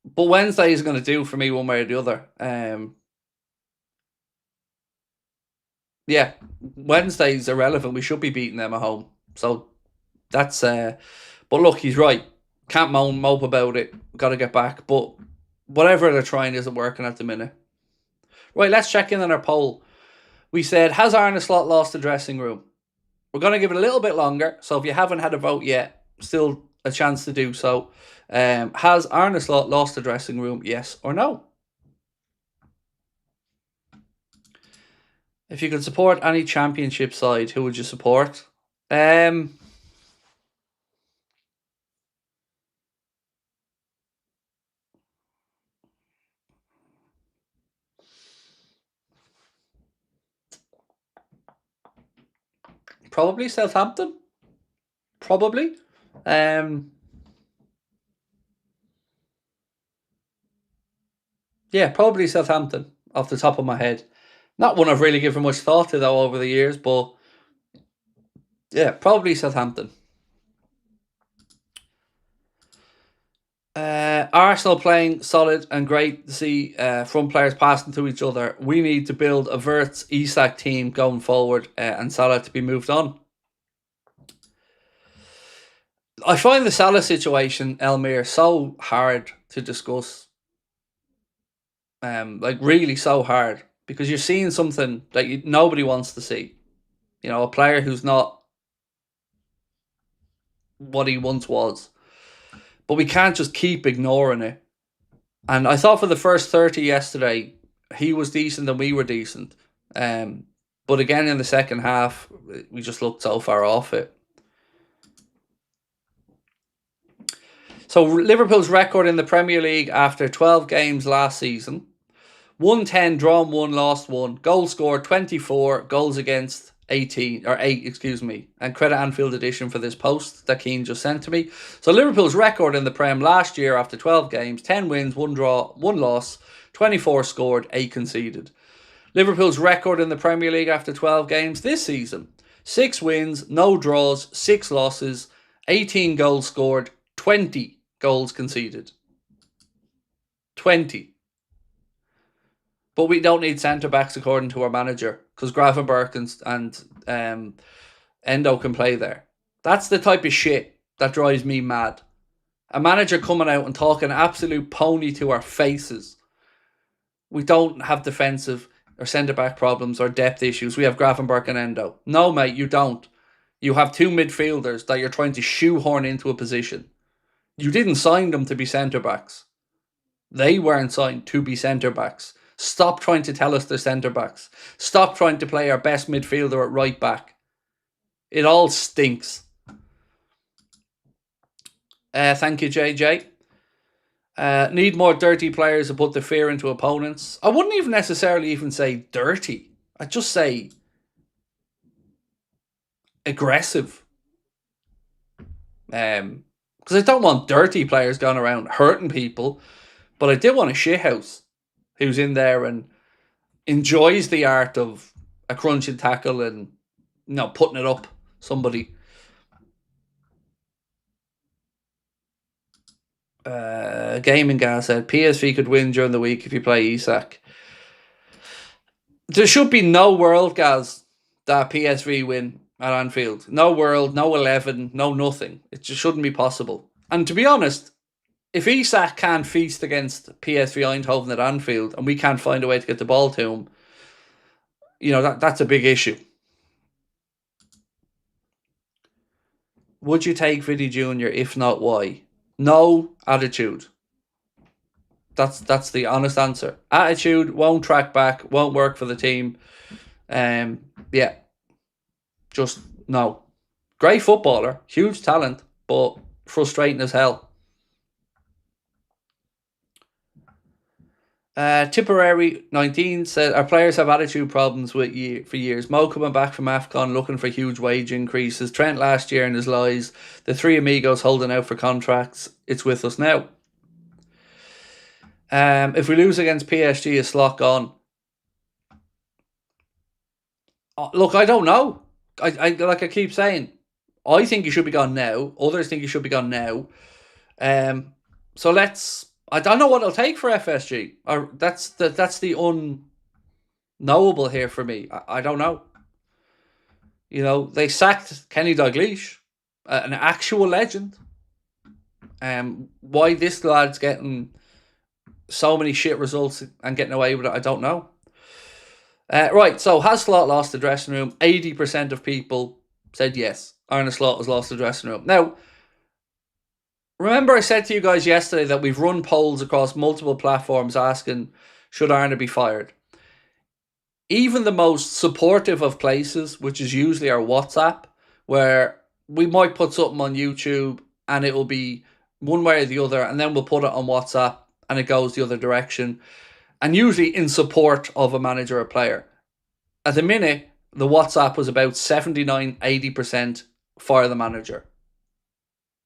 But Wednesday is going to do for me one way or the other. Yeah, Wednesday's irrelevant. We should be beating them at home. So that's... but look, he's right. Can't mope about it. Got to get back. But whatever they're trying isn't working at the minute. Right, let's check in on our poll. We said, has Arne Slot lost the dressing room? We're going to give it a little bit longer. So if you haven't had a vote yet, still a chance to do so. Has Arne Slot lost the dressing room? Yes or no? If you could support any championship side, who would you support? Probably Southampton. Probably. Yeah, probably Southampton off the top of my head. Not one I've really given much thought to though over the years, but yeah, probably Southampton. Arsenal playing solid and great to see front players passing to each other. We need to build a Wirtz Isak team going forward and Salah to be moved on. I find the Salah situation, Elmir, so hard to discuss. Like really so hard because you're seeing something that nobody wants to see. You know, a player who's not what he once was. But we can't just keep ignoring it. And I thought for the first 30 yesterday, he was decent and we were decent. But again, in the second half, we just looked so far off it. So Liverpool's record in the Premier League after 12 games last season. 110, drawn 1, lost 1. Goals scored 24, goals against 8, excuse me. And credit Anfield Edition for this post that Keane just sent to me. So Liverpool's record in the Prem last year after 12 games, 10 wins, 1 draw, 1 loss, 24 scored, 8 conceded. Liverpool's record in the Premier League after 12 games this season, 6 wins, no draws, 6 losses, 18 goals scored, 20 goals conceded. 20. But we don't need centre-backs according to our manager because Gravenberch and Endo can play there. That's the type of shit that drives me mad. A manager coming out and talking absolute pony to our faces. We don't have defensive or centre-back problems or depth issues. We have Gravenberch and Endo. No, mate, you don't. You have 2 midfielders that you're trying to shoehorn into a position. You didn't sign them to be centre-backs. They weren't signed to be centre-backs. Stop trying to tell us they're centre-backs. Stop trying to play our best midfielder at right back. It all stinks. Thank you, JJ. Need more dirty players to put the fear into opponents. I wouldn't even necessarily even say dirty. I'd just say aggressive. Because I don't want dirty players going around hurting people, but I do want a shithouse who's in there and enjoys the art of a crunching tackle and putting it up somebody. Gaming Guy said PSV could win during the week if you play Isak. There should be no world, guys, that PSV win at Anfield. No world, no 11, no nothing. It just shouldn't be possible. And to be honest, if Isak can't feast against PSV Eindhoven at Anfield and we can't find a way to get the ball to him, that's a big issue. Would you take Vidi Jr.? If not, why? No attitude. That's the honest answer. Attitude won't track back, won't work for the team. Yeah. Just no. Great footballer, huge talent, but frustrating as hell. Tipperary 19 said our players have attitude problems for years. Mo coming back from AFCON looking for huge wage increases. Trent last year in his lies. The 3 amigos holding out for contracts. It's with us now. If we lose against PSG, is Slot gone? Look, I don't know. Like I keep saying, I think he should be gone now. Others think he should be gone now. So let's. I don't know what it'll take for FSG. Or that's the unknowable here for me. I don't know. You know, they sacked Kenny Dalglish, an actual legend. Why this lad's getting so many shit results and getting away with it, I don't know. Right, so has Slot lost the dressing room? 80% of people said yes. Arne Slot has lost the dressing room. Now, remember I said to you guys yesterday that we've run polls across multiple platforms asking, should Arne be fired? Even the most supportive of places, which is usually our WhatsApp, where we might put something on YouTube and it will be one way or the other, and then we'll put it on WhatsApp and it goes the other direction, and usually in support of a manager or player. At the minute, the WhatsApp was about 79-80% for the manager.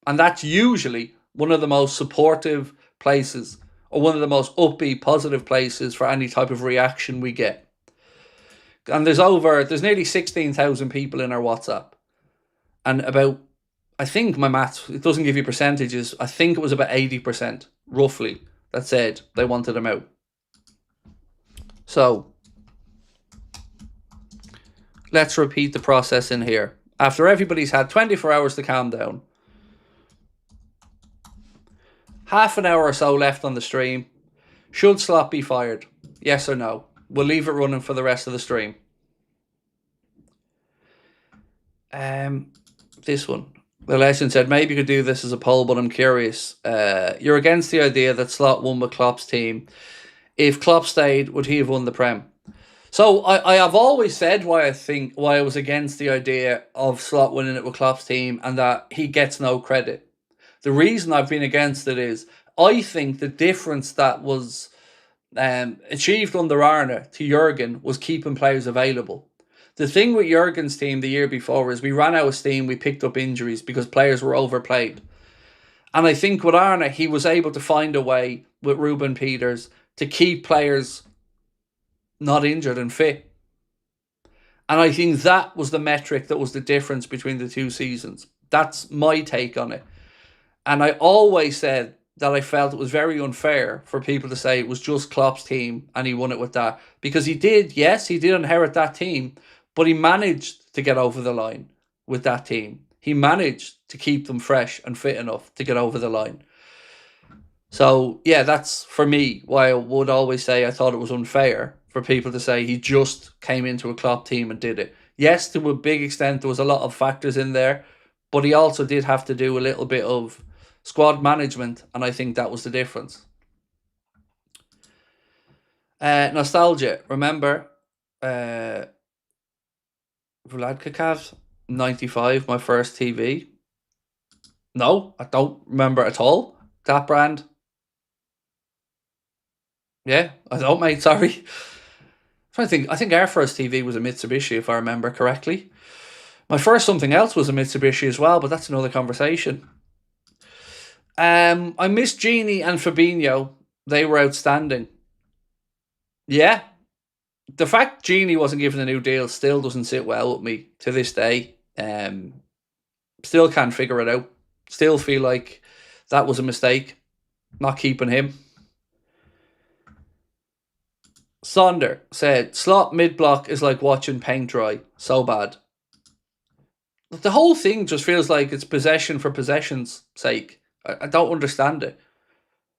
And that's usually one of the most supportive places, or one of the most upbeat, positive places for any type of reaction we get. And there's nearly 16,000 people in our WhatsApp. And about, I think my maths, it doesn't give you percentages, I think it was about 80%, roughly, that said they wanted him out. So, let's repeat the process in here. After everybody's had 24 hours to calm down, half an hour or so left on the stream, should Slot be fired? Yes or no? We'll leave it running for the rest of the stream. This one. The legend said, maybe you could do this as a poll, but I'm curious. You're against the idea that Slot won with Klopp's team. If Klopp stayed, would he have won the Prem? So I have always said why I was against the idea of Slot winning it with Klopp's team and that he gets no credit. The reason I've been against it is I think the difference that was achieved under Arne to Jurgen was keeping players available. The thing with Jurgen's team the year before is we ran out of steam, we picked up injuries because players were overplayed. And I think with Arne, he was able to find a way with Ruben Peters to keep players not injured and fit. And I think that was the metric that was the difference between the two seasons. That's my take on it. And I always said that I felt it was very unfair for people to say it was just Klopp's team and he won it with that. Because he did inherit that team, but he managed to get over the line with that team. He managed to keep them fresh and fit enough to get over the line. So, yeah, that's, for me, why I would always say I thought it was unfair for people to say he just came into a Klopp team and did it. Yes, to a big extent, there was a lot of factors in there, but he also did have to do a little bit of squad management, and I think that was the difference. Nostalgia. Remember, Vladkakov, 95, my first TV. No, I don't remember at all. That brand. Yeah, I don't, mate, sorry. I'm trying to think. I think our first TV was a Mitsubishi, if I remember correctly. My first something else was a Mitsubishi as well, but that's another conversation. I miss Gini and Fabinho. They were outstanding. Yeah. The fact Gini wasn't given a new deal still doesn't sit well with me to this day. Still can't figure it out. Still feel like that was a mistake, not keeping him. Sonder said, Slot mid-block is like watching paint dry. So bad. The whole thing just feels like it's possession for possession's sake. I don't understand it.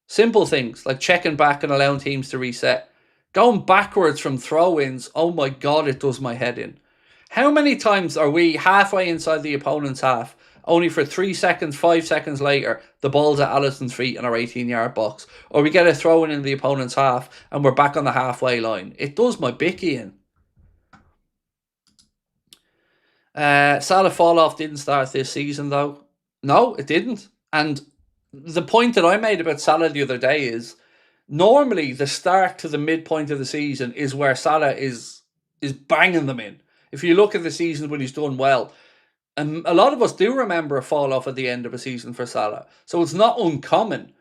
Simple things like checking back and allowing teams to reset. Going backwards from throw-ins, oh my God, it does my head in. How many times are we halfway inside the opponent's half, only for 3 seconds, 5 seconds later, the ball's at Alisson's feet in our 18-yard box? Or we get a throw in the opponent's half and we're back on the halfway line. It does my bicky in. Salah fall-off didn't start this season, though. No, it didn't. And the point that I made about Salah the other day is, normally the start to the midpoint of the season is where Salah is banging them in. If you look at the seasons when he's done well, and a lot of us do remember a fall off at the end of a season for Salah, so it's not uncommon.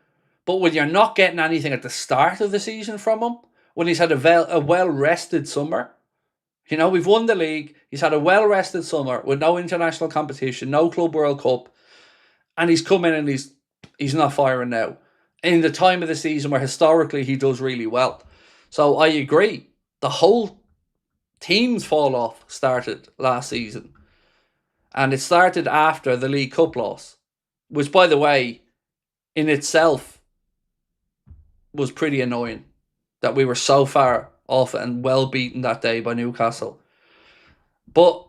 But when you're not getting anything at the start of the season from him, when he's had a well-rested summer, you know, we've won the league, he's had a well-rested summer with no international competition, no Club World Cup, and he's come in and he's not firing now. In the time of the season where historically he does really well. So I agree. The whole team's fall off started last season. And it started after the League Cup loss, which, by the way, in itself was pretty annoying that we were so far off and well beaten that day by Newcastle. But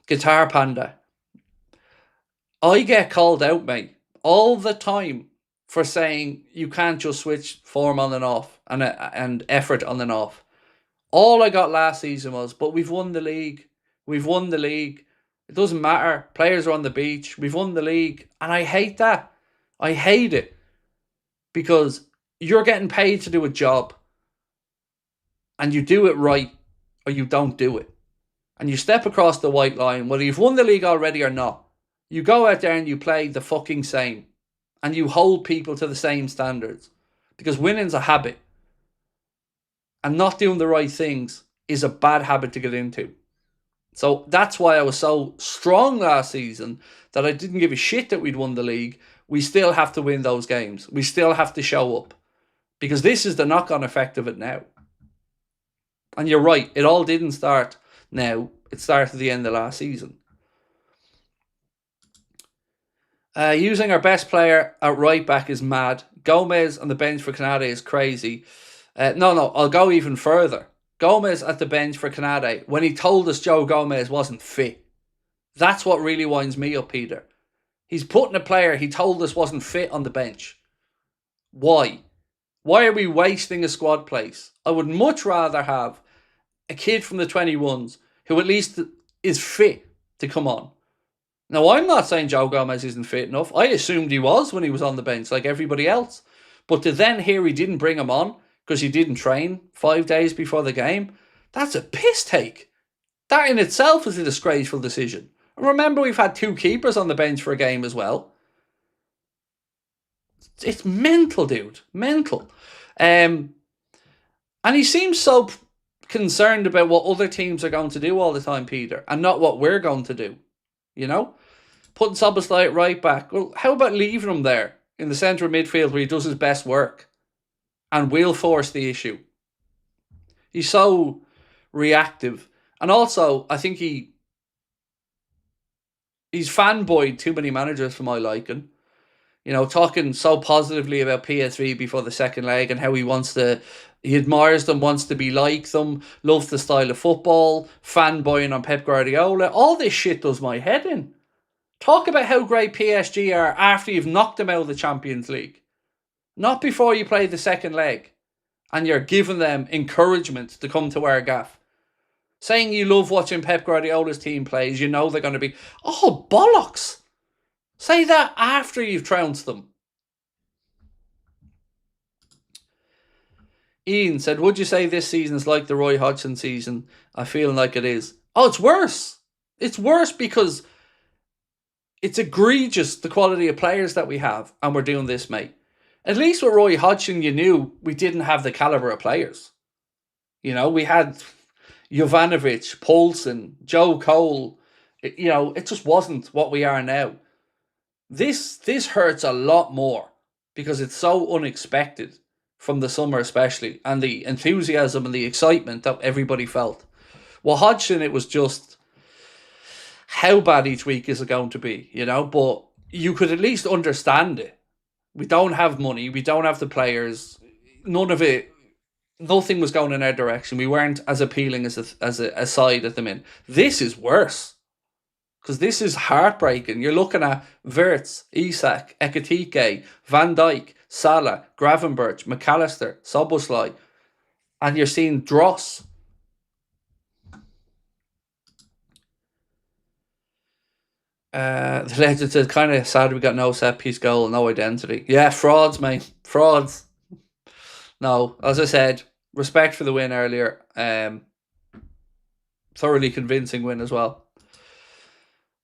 Guitar Panda, I get called out, mate, all the time for saying you can't just switch form on and off and effort on and off. All I got last season was, but we've won the league. We've won the league. It doesn't matter. Players are on the beach. We've won the league. And I hate that. I hate it. Because you're getting paid to do a job. And you do it right or you don't do it. And you step across the white line, whether you've won the league already or not. You go out there and you play the fucking same. And you hold people to the same standards. Because winning's a habit. And not doing the right things is a bad habit to get into. So that's why I was so strong last season that I didn't give a shit that we'd won the league. We still have to win those games. We still have to show up. Because this is the knock-on effect of it now. And you're right, it all didn't start now. It started at the end of last season. Using our best player at right back is mad. Gomez on the bench for Canada is crazy. No, I'll go even further. Gomez at the bench for Canada when he told us Joe Gomez wasn't fit. That's what really winds me up, Peter. He's putting a player he told us wasn't fit on the bench. Why? Why are we wasting a squad place? I would much rather have a kid from the 21s who at least is fit to come on. Now, I'm not saying Joe Gomez isn't fit enough. I assumed he was when he was on the bench like everybody else. But to then hear he didn't bring him on because he didn't train 5 days before the game, that's a piss take. That in itself is a disgraceful decision. And remember, we've had 2 keepers on the bench for a game as well. It's mental, dude. Mental. And he seems so concerned about what other teams are going to do all the time, Peter, and not what we're going to do. You know? Putting Szoboszlai at right back. Well, how about leaving him there in the centre of midfield where he does his best work? And we'll force the issue. He's so reactive. And also, I think he's fanboyed too many managers for my liking. You know, talking so positively about PSV before the second leg and how he admires them, wants to be like them, loves the style of football, fanboying on Pep Guardiola. All this shit does my head in. Talk about how great PSG are after you've knocked them out of the Champions League. Not before you play the second leg and you're giving them encouragement to come to our gaff. Saying you love watching Pep Guardiola's team plays, you know they're going to be, oh, bollocks. Say that after you've trounced them. Ian said, would you say this season is like the Roy Hodgson season? I feel like it is. Oh, it's worse. It's worse because it's egregious, the quality of players that we have, and we're doing this, mate. At least with Roy Hodgson, you knew we didn't have the calibre of players. You know, we had Jovanovic, Poulsen, Joe Cole. It just wasn't what we are now. This hurts a lot more because it's so unexpected from the summer especially, and the enthusiasm and the excitement that everybody felt. Well, Hodgson, it was just how bad each week is it going to be, you know? But you could at least understand it. We don't have money. We don't have the players. None of it. Nothing was going in our direction. We weren't as appealing as a side at the minute. This is worse. Because this is heartbreaking. You're looking at Wirtz, Isak, Ekitike, Van Dijk, Salah, Gravenberch, McAllister, Szoboszlai. And you're seeing dross. The legend says, kind of sad we got no set piece goal, no identity. Yeah, frauds, mate. Frauds. No, as I said, respect for the win earlier. Thoroughly convincing win as well.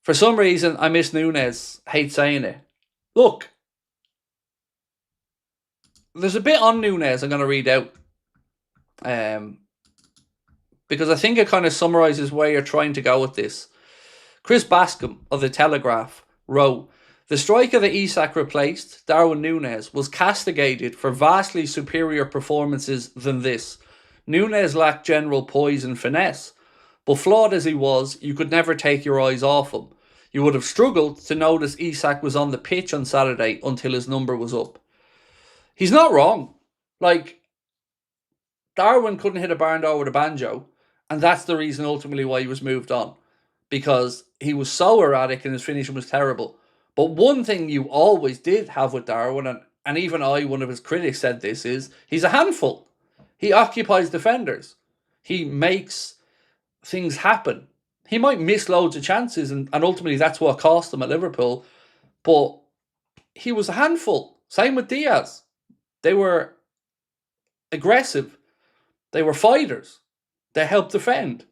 For some reason, I miss Nunes. Hate saying it. Look, there's a bit on Núñez I'm going to read out. Because I think it kind of summarises where you're trying to go with this. Chris Bascom of The Telegraph wrote, the striker that Isak replaced, Darwin Núñez, was castigated for vastly superior performances than this. Núñez lacked general poise and finesse, but flawed as he was, you could never take your eyes off him. You would have struggled to notice Isak was on the pitch on Saturday until his number was up. He's not wrong. Like, Darwin couldn't hit a barn door with a banjo, and that's the reason ultimately why he was moved on. Because he was so erratic and his finishing was terrible. But one thing you always did have with Darwin, and even one of his critics said this, is he's a handful. He occupies defenders. He makes things happen. He might miss loads of chances, and ultimately that's what cost him at Liverpool. But he was a handful. Same with Diaz. They were aggressive. They were fighters. They helped defend.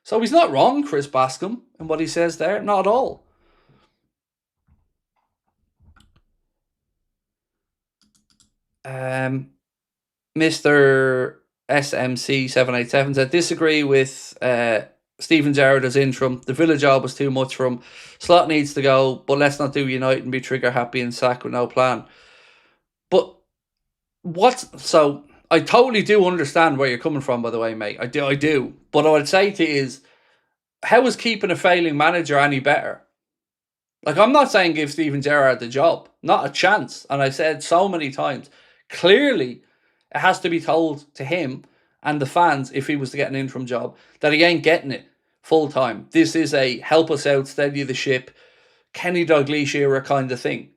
So he's not wrong, Chris Bascom, in what he says there. Not at all. Mr. SMC787 said, disagree with Steven Gerrard as interim. The Villa job was too much for him. Slot needs to go, but let's not do United and be trigger happy and sack with no plan. But so I totally do understand where you're coming from, by the way, mate. I do. But what I'd say to you is, how is keeping a failing manager any better? Like, I'm not saying give Steven Gerrard the job. Not a chance. And I said so many times, clearly it has to be told to him and the fans, if he was to get an interim job, that he ain't getting it full time. This is a help us out, steady the ship, Kenny Dalglish era kind of thing.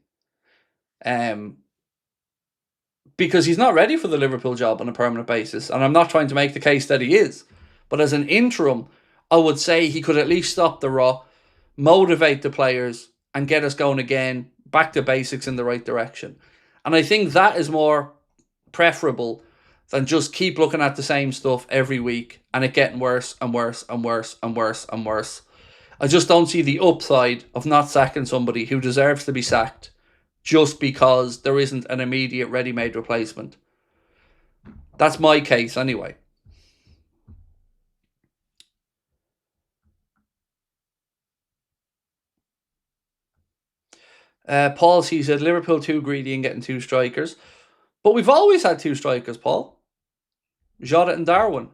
Because he's not ready for the Liverpool job on a permanent basis. And I'm not trying to make the case that he is. But as an interim, I would say he could at least stop the rot, motivate the players, and get us going again, back to basics in the right direction. And I think that is more preferable than just keep looking at the same stuff every week and it getting worse and worse and worse and worse and worse. I just don't see the upside of not sacking somebody who deserves to be sacked just because there isn't an immediate ready-made replacement. That's my case anyway. Paul sees said Liverpool too greedy in getting two strikers. But we've always had two strikers, Paul. Jota and Darwin.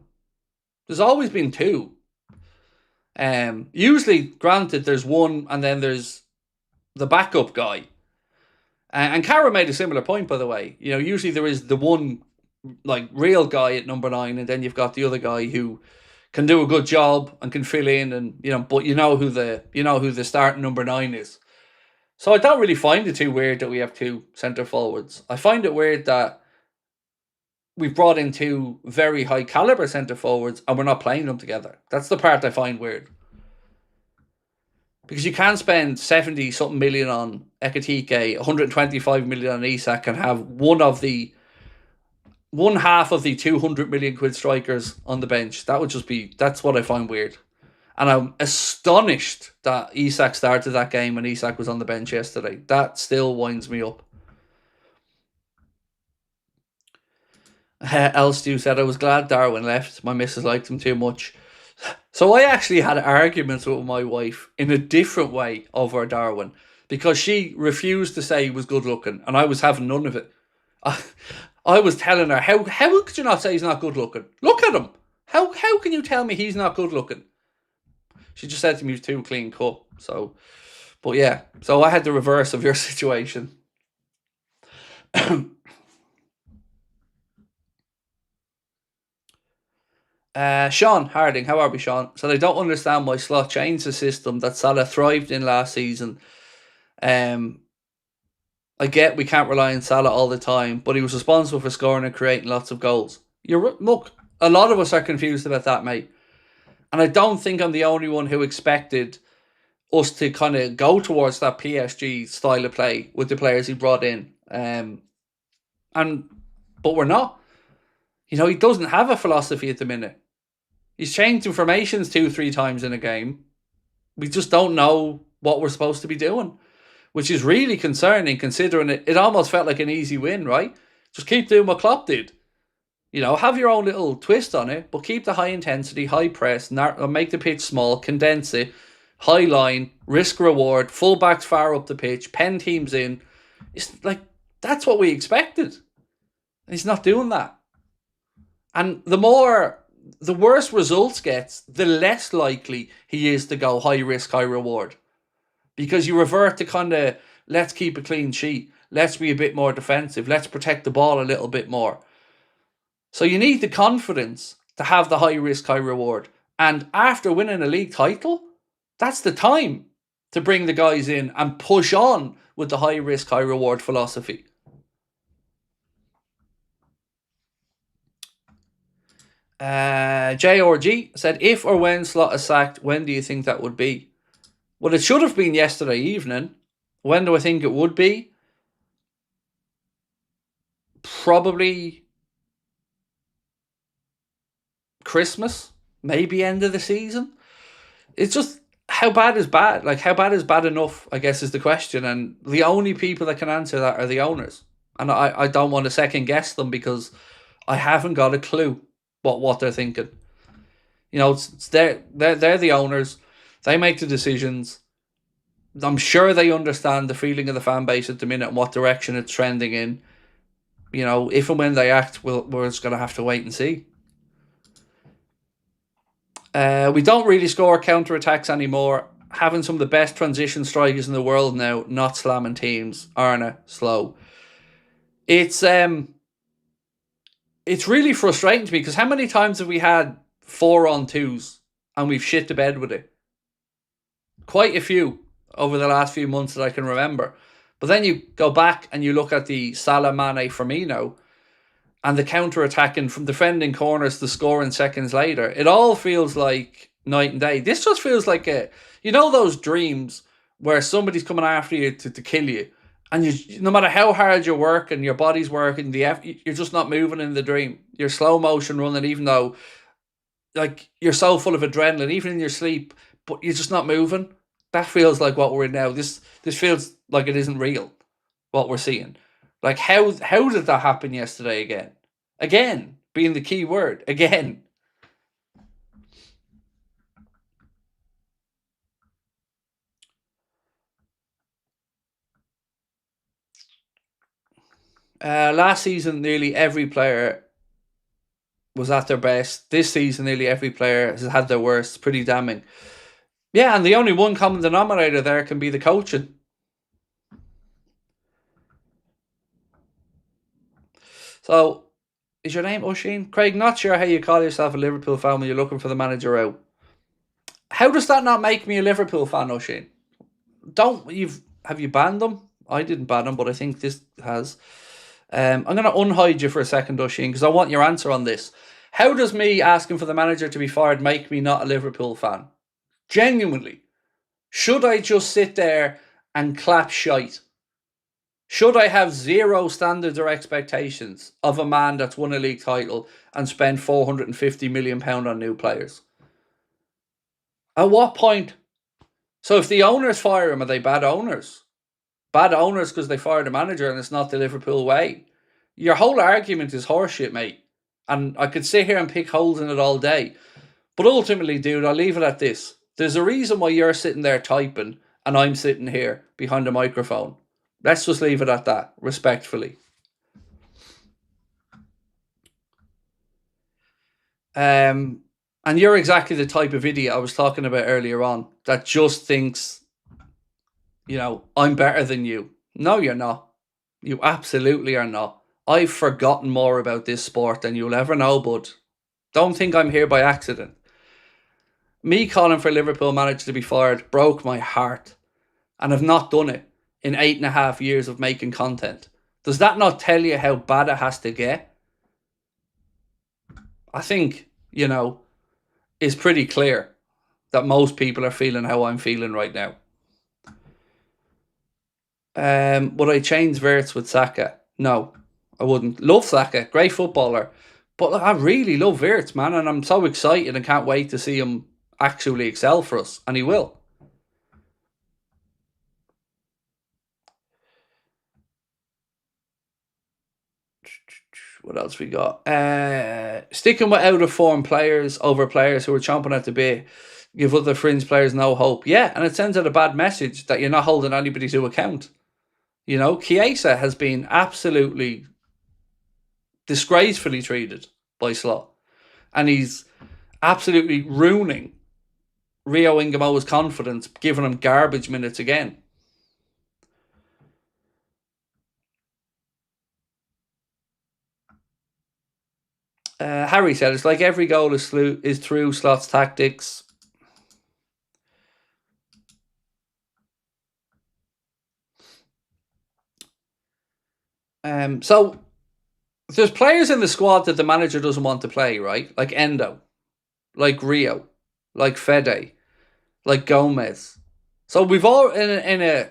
There's always been two. Usually, granted, there's one and then there's the backup guy. And Cara made a similar point, by the way. You know, usually there is the one like real guy at number 9, and then you've got the other guy who can do a good job and can fill in, and but you know who the starting number 9 is. So I don't really find it too weird that we have two centre forwards. I find it weird that we've brought in two very high caliber centre forwards and we're not playing them together. That's the part I find weird. Because you can't spend 70 something million on Ekitike, 125 million on Isak, and have one half of the 200 million quid strikers on the bench. That's what I find weird. And I'm astonished that Isak started that game and Isak was on the bench yesterday. That still winds me up. Elstew said, I was glad Darwin left. My missus liked him too much. So I actually had arguments with my wife in a different way over Darwin because she refused to say he was good looking and I was having none of it. I was telling her, how could you not say he's not good looking? Look at him. How can you tell me he's not good looking? She just said to me he was too clean cut. So, but yeah. So I had the reverse of your situation. Sean Harding, how are we, Sean? So they don't understand why Slot changed the system that Salah thrived in last season. I get we can't rely on Salah all the time, but he was responsible for scoring and creating lots of goals. Look, a lot of us are confused about that, mate. And I don't think I'm the only one who expected us to kind of go towards that PSG style of play with the players he brought in. But we're not. He doesn't have a philosophy at the minute. He's changed formations 2-3 times in a game. We just don't know what we're supposed to be doing. which is really concerning considering it almost felt like an easy win, right? Just keep doing what Klopp did. Have your own little twist on it, but keep the high intensity, high press, make the pitch small, condense it, high line, risk reward, fullbacks far up the pitch, pen teams in. It's like, that's what we expected. And he's not doing that. And the worse results gets, the less likely he is to go high risk, high reward. Because you revert to kind of, let's keep a clean sheet. Let's be a bit more defensive. Let's protect the ball a little bit more. So you need the confidence to have the high risk, high reward. And after winning a league title, that's the time to bring the guys in and push on with the high risk, high reward philosophy. JRG said, if or when Slot is sacked, when do you think that would be? Well, it should have been yesterday evening. When do I think it would be? Probably Christmas, maybe end of the season. It's just, how bad is bad? Like, how bad is bad enough, I guess, is the question. And the only people that can answer that are the owners. And I don't want to second guess them because I haven't got a clue what they're thinking. It's they're the owners. They make the decisions. I'm sure they understand the feeling of the fan base at the minute and what direction it's trending in. If and when they act, we're just going to have to wait and see. We don't really score counter-attacks anymore. Having some of the best transition strikers in the world now, not slamming teams. Arna, slow. It's really frustrating to me because how many times have we had 4-on-2s and we've shit the bed with it? Quite a few over the last few months that I can remember. But then you go back and you look at the Salah, Mane, Firmino and the counter-attacking from defending corners to scoring seconds later. It all feels like night and day. This just feels like those dreams where somebody's coming after you to kill you. And no matter how hard you work and your body's working, you're just not moving in the dream. You're slow motion running, even though you're so full of adrenaline, even in your sleep, but you're just not moving. That feels like what we're in now. This feels like it isn't real, what we're seeing. Like, how did that happen yesterday again? Again, being the key word. Again. Last season, nearly every player was at their best. This season, nearly every player has had their worst. Pretty damning. Yeah, and the only one common denominator there can be the coaching. So, is your name Oisin? Craig, not sure how you call yourself a Liverpool fan when you're looking for the manager out. How does that not make me a Liverpool fan, Oisin? Have you banned them? I didn't ban them, but I think this has. I'm going to unhide you for a second, Oisin, because I want your answer on this. How does me asking for the manager to be fired make me not a Liverpool fan? Genuinely. Should I just sit there and clap shite? Should I have zero standards or expectations of a man that's won a league title and spent £450 million on new players? At what point? So if the owners fire him, are they bad owners? Bad owners because they fired a manager and it's not the Liverpool way. Your whole argument is horseshit, mate. And I could sit here and pick holes in it all day. But ultimately, dude, I'll leave it at this. There's a reason why you're sitting there typing and I'm sitting here behind a microphone. Let's just leave it at that, respectfully. And you're exactly the type of idiot I was talking about earlier on that just thinks, I'm better than you. No, you're not. You absolutely are not. I've forgotten more about this sport than you'll ever know, bud. Don't think I'm here by accident. Me calling for Liverpool manager to be fired broke my heart, and I've not done it in 8.5 years of making content. Does that not tell you how bad it has to get? I think, it's pretty clear that most people are feeling how I'm feeling right now. Would I change Wirtz with Saka? No, I wouldn't. Love Saka, great footballer. But I really love Wirtz, man, and I'm so excited and can't wait to see him actually excel for us, and he will. What else we got? Sticking with out of form players over players who are chomping at the bit. Give other fringe players no hope. Yeah, and it sends out a bad message that you're not holding anybody to account. You know, Chiesa has been absolutely disgracefully treated by Slot. And he's absolutely ruining Rio Ingamoa's confidence, giving him garbage minutes again. Harry said, it's like every goal is through Slot's tactics. So there's players in the squad that the manager doesn't want to play, right? Like Endo, like Rio, like Fede, like Gomez. So we've all in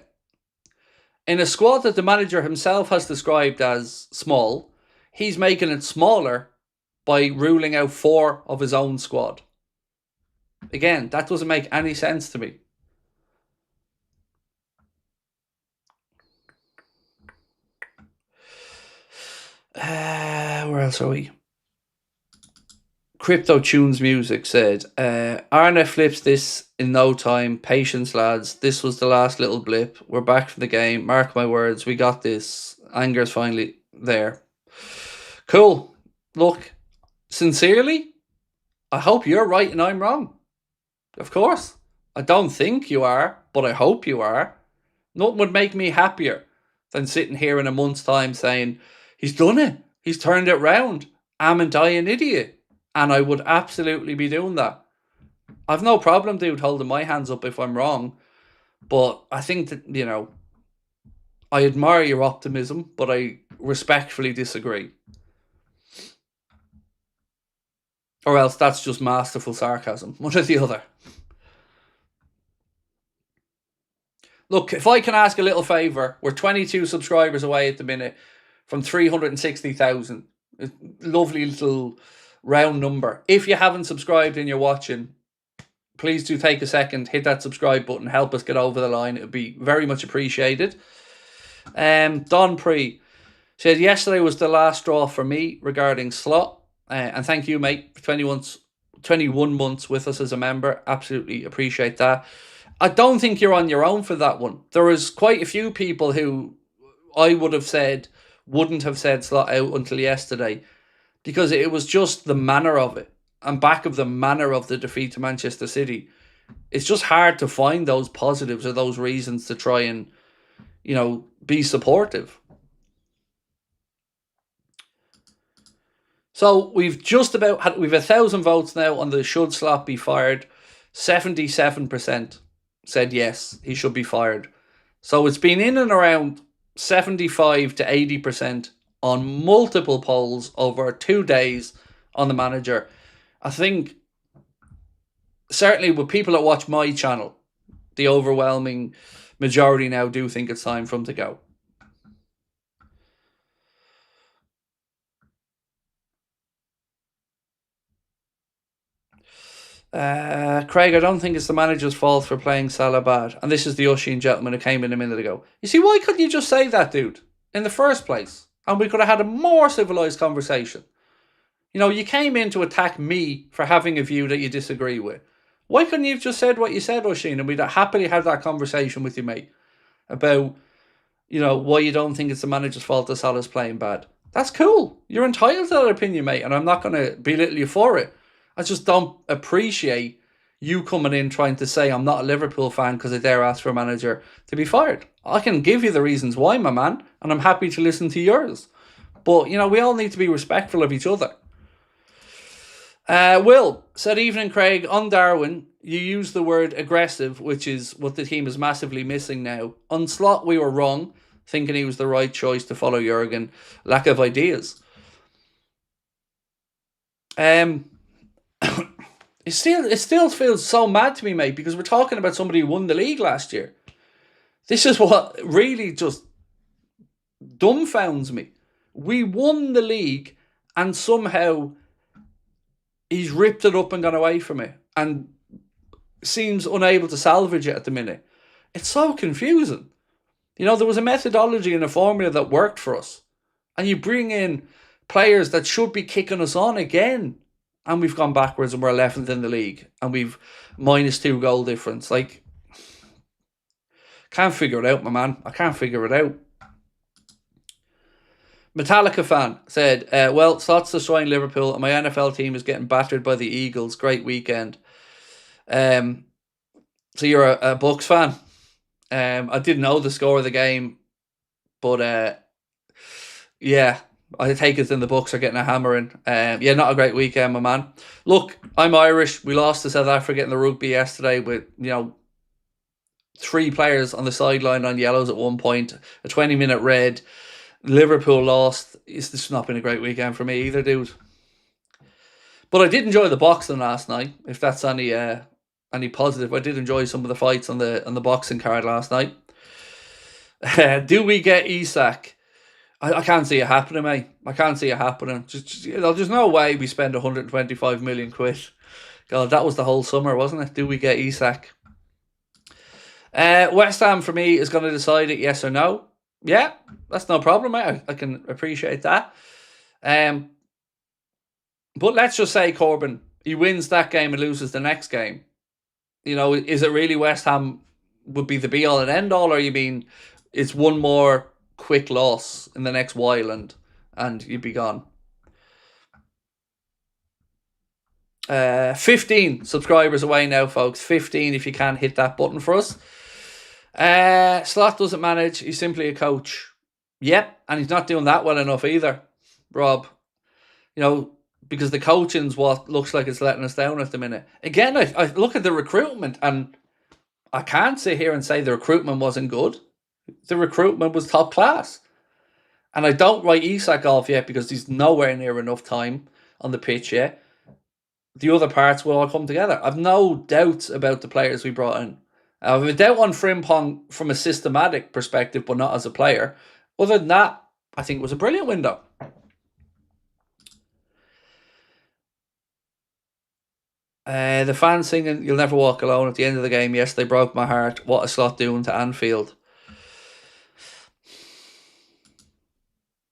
a squad that the manager himself has described as small. He's making it smaller by ruling out 4 of his own squad. Again, that doesn't make any sense to me. Where else are we? Crypto Tunes Music said, Arne flips this in no time. Patience, lads. This was the last little blip. We're back from the game. Mark my words. We got this. Anger's finally there. Cool. Look, sincerely, I hope you're right and I'm wrong. Of course. I don't think you are, but I hope you are. Nothing would make me happier than sitting here in a month's time saying, he's done it. He's turned it round. Am and I an idiot? And I would absolutely be doing that. I've no problem, dude, holding my hands up if I'm wrong. But I think that, you know, I admire your optimism, but I respectfully disagree. Or else that's just masterful sarcasm. One or the other. Look, if I can ask a little favour, we're 22 subscribers away at the minute from 360,000. Lovely little round number. If you haven't subscribed and you're watching, please do take a second, hit that subscribe button, help us get over the line. It would be very much appreciated. Don Pre said, yesterday was the last straw for me regarding Slot. And thank you, mate, for 21 months with us as a member. Absolutely appreciate that. I don't think you're on your own for that one. There was quite a few people who I would have said wouldn't have said Slot out until yesterday, because it was just the manner of it. And back of the manner of the defeat to Manchester City, it's just hard to find those positives or those reasons to try and, you know, be supportive. So we've just about had, we've 1,000 votes now on the should Slot be fired. 77% said yes, he should be fired. So it's been in and around 75 to 80% on multiple polls over 2 days on the manager. I think certainly with people that watch my channel, the overwhelming majority now do think it's time for him to go. Craig, I don't think it's the manager's fault for playing Salah bad. And this is the Ushian gentleman who came in a minute ago. You see, why couldn't you just say that, dude, in the first place? And we could have had a more civilised conversation. You know, you came in to attack me for having a view that you disagree with. Why couldn't you have just said what you said, Ushian, and we'd happily have that conversation with you, mate, about, you know, why you don't think it's the manager's fault that Salah's playing bad. That's cool. You're entitled to that opinion, mate, and I'm not going to belittle you for it. I just don't appreciate you coming in trying to say I'm not a Liverpool fan because I dare ask for a manager to be fired. I can give you the reasons why, my man, and I'm happy to listen to yours. But, you know, we all need to be respectful of each other. Will said, evening, Craig. On Darwin, you used the word aggressive, which is what the team is massively missing now. On Slot, we were wrong, thinking he was the right choice to follow Jurgen. Lack of ideas. It still feels so mad to me, mate, because we're talking about somebody who won the league last year. This is what really just dumbfounds me. We won the league and somehow he's ripped it up and gone away from it and seems unable to salvage it at the minute. It's so confusing. You know, there was a methodology and a formula that worked for us. And you bring in players that should be kicking us on again. And we've gone backwards and we're 11th in the league. And we've -2 goal difference. Like, can't figure it out, my man. I can't figure it out. Metallica fan said, well, Slots destroying Liverpool and my NFL team is getting battered by the Eagles. Great weekend. So you're a Bucks fan. I didn't know the score of the game, but yeah, I take it in the Bucks are getting a hammering. Yeah, not a great weekend, my man. Look, I'm Irish. We lost to South Africa in the rugby yesterday with, 3 players on the sideline on yellows at one point, a 20-minute red. Liverpool lost. It's just not been a great weekend for me either, dude. But I did enjoy the boxing last night, if that's any positive. I did enjoy some of the fights on the boxing card last night. Do we get Isak? I can't see it happening, mate. I can't see it happening. There's no way we spend 125 million quid. God, that was the whole summer, wasn't it? Do we get Isak? West Ham, for me, is going to decide it, yes or no. Yeah, that's no problem, mate. I can appreciate that. But let's just say, Corbin, he wins that game and loses the next game. Is it really West Ham would be the be-all and end-all, or you mean it's one more quick loss in the next while and you'd be gone? 15 subscribers away now, folks. 15 if you can't hit that button for us. Slot doesn't manage. He's simply a coach. Yep, and he's not doing that well enough either, Rob. Because the coaching's what looks like it's letting us down at the minute. Again, I look at the recruitment and I can't sit here and say the recruitment wasn't good. The recruitment was top class. And I don't write Isak off yet because he's nowhere near enough time on the pitch yet. The other parts will all come together. I've no doubts about the players we brought in. I have a doubt on Frimpong from a systematic perspective, but not as a player. Other than that, I think it was a brilliant window. The fans singing "You'll Never Walk Alone" at the end of the game, yes, they broke my heart. What a Slot doing to Anfield.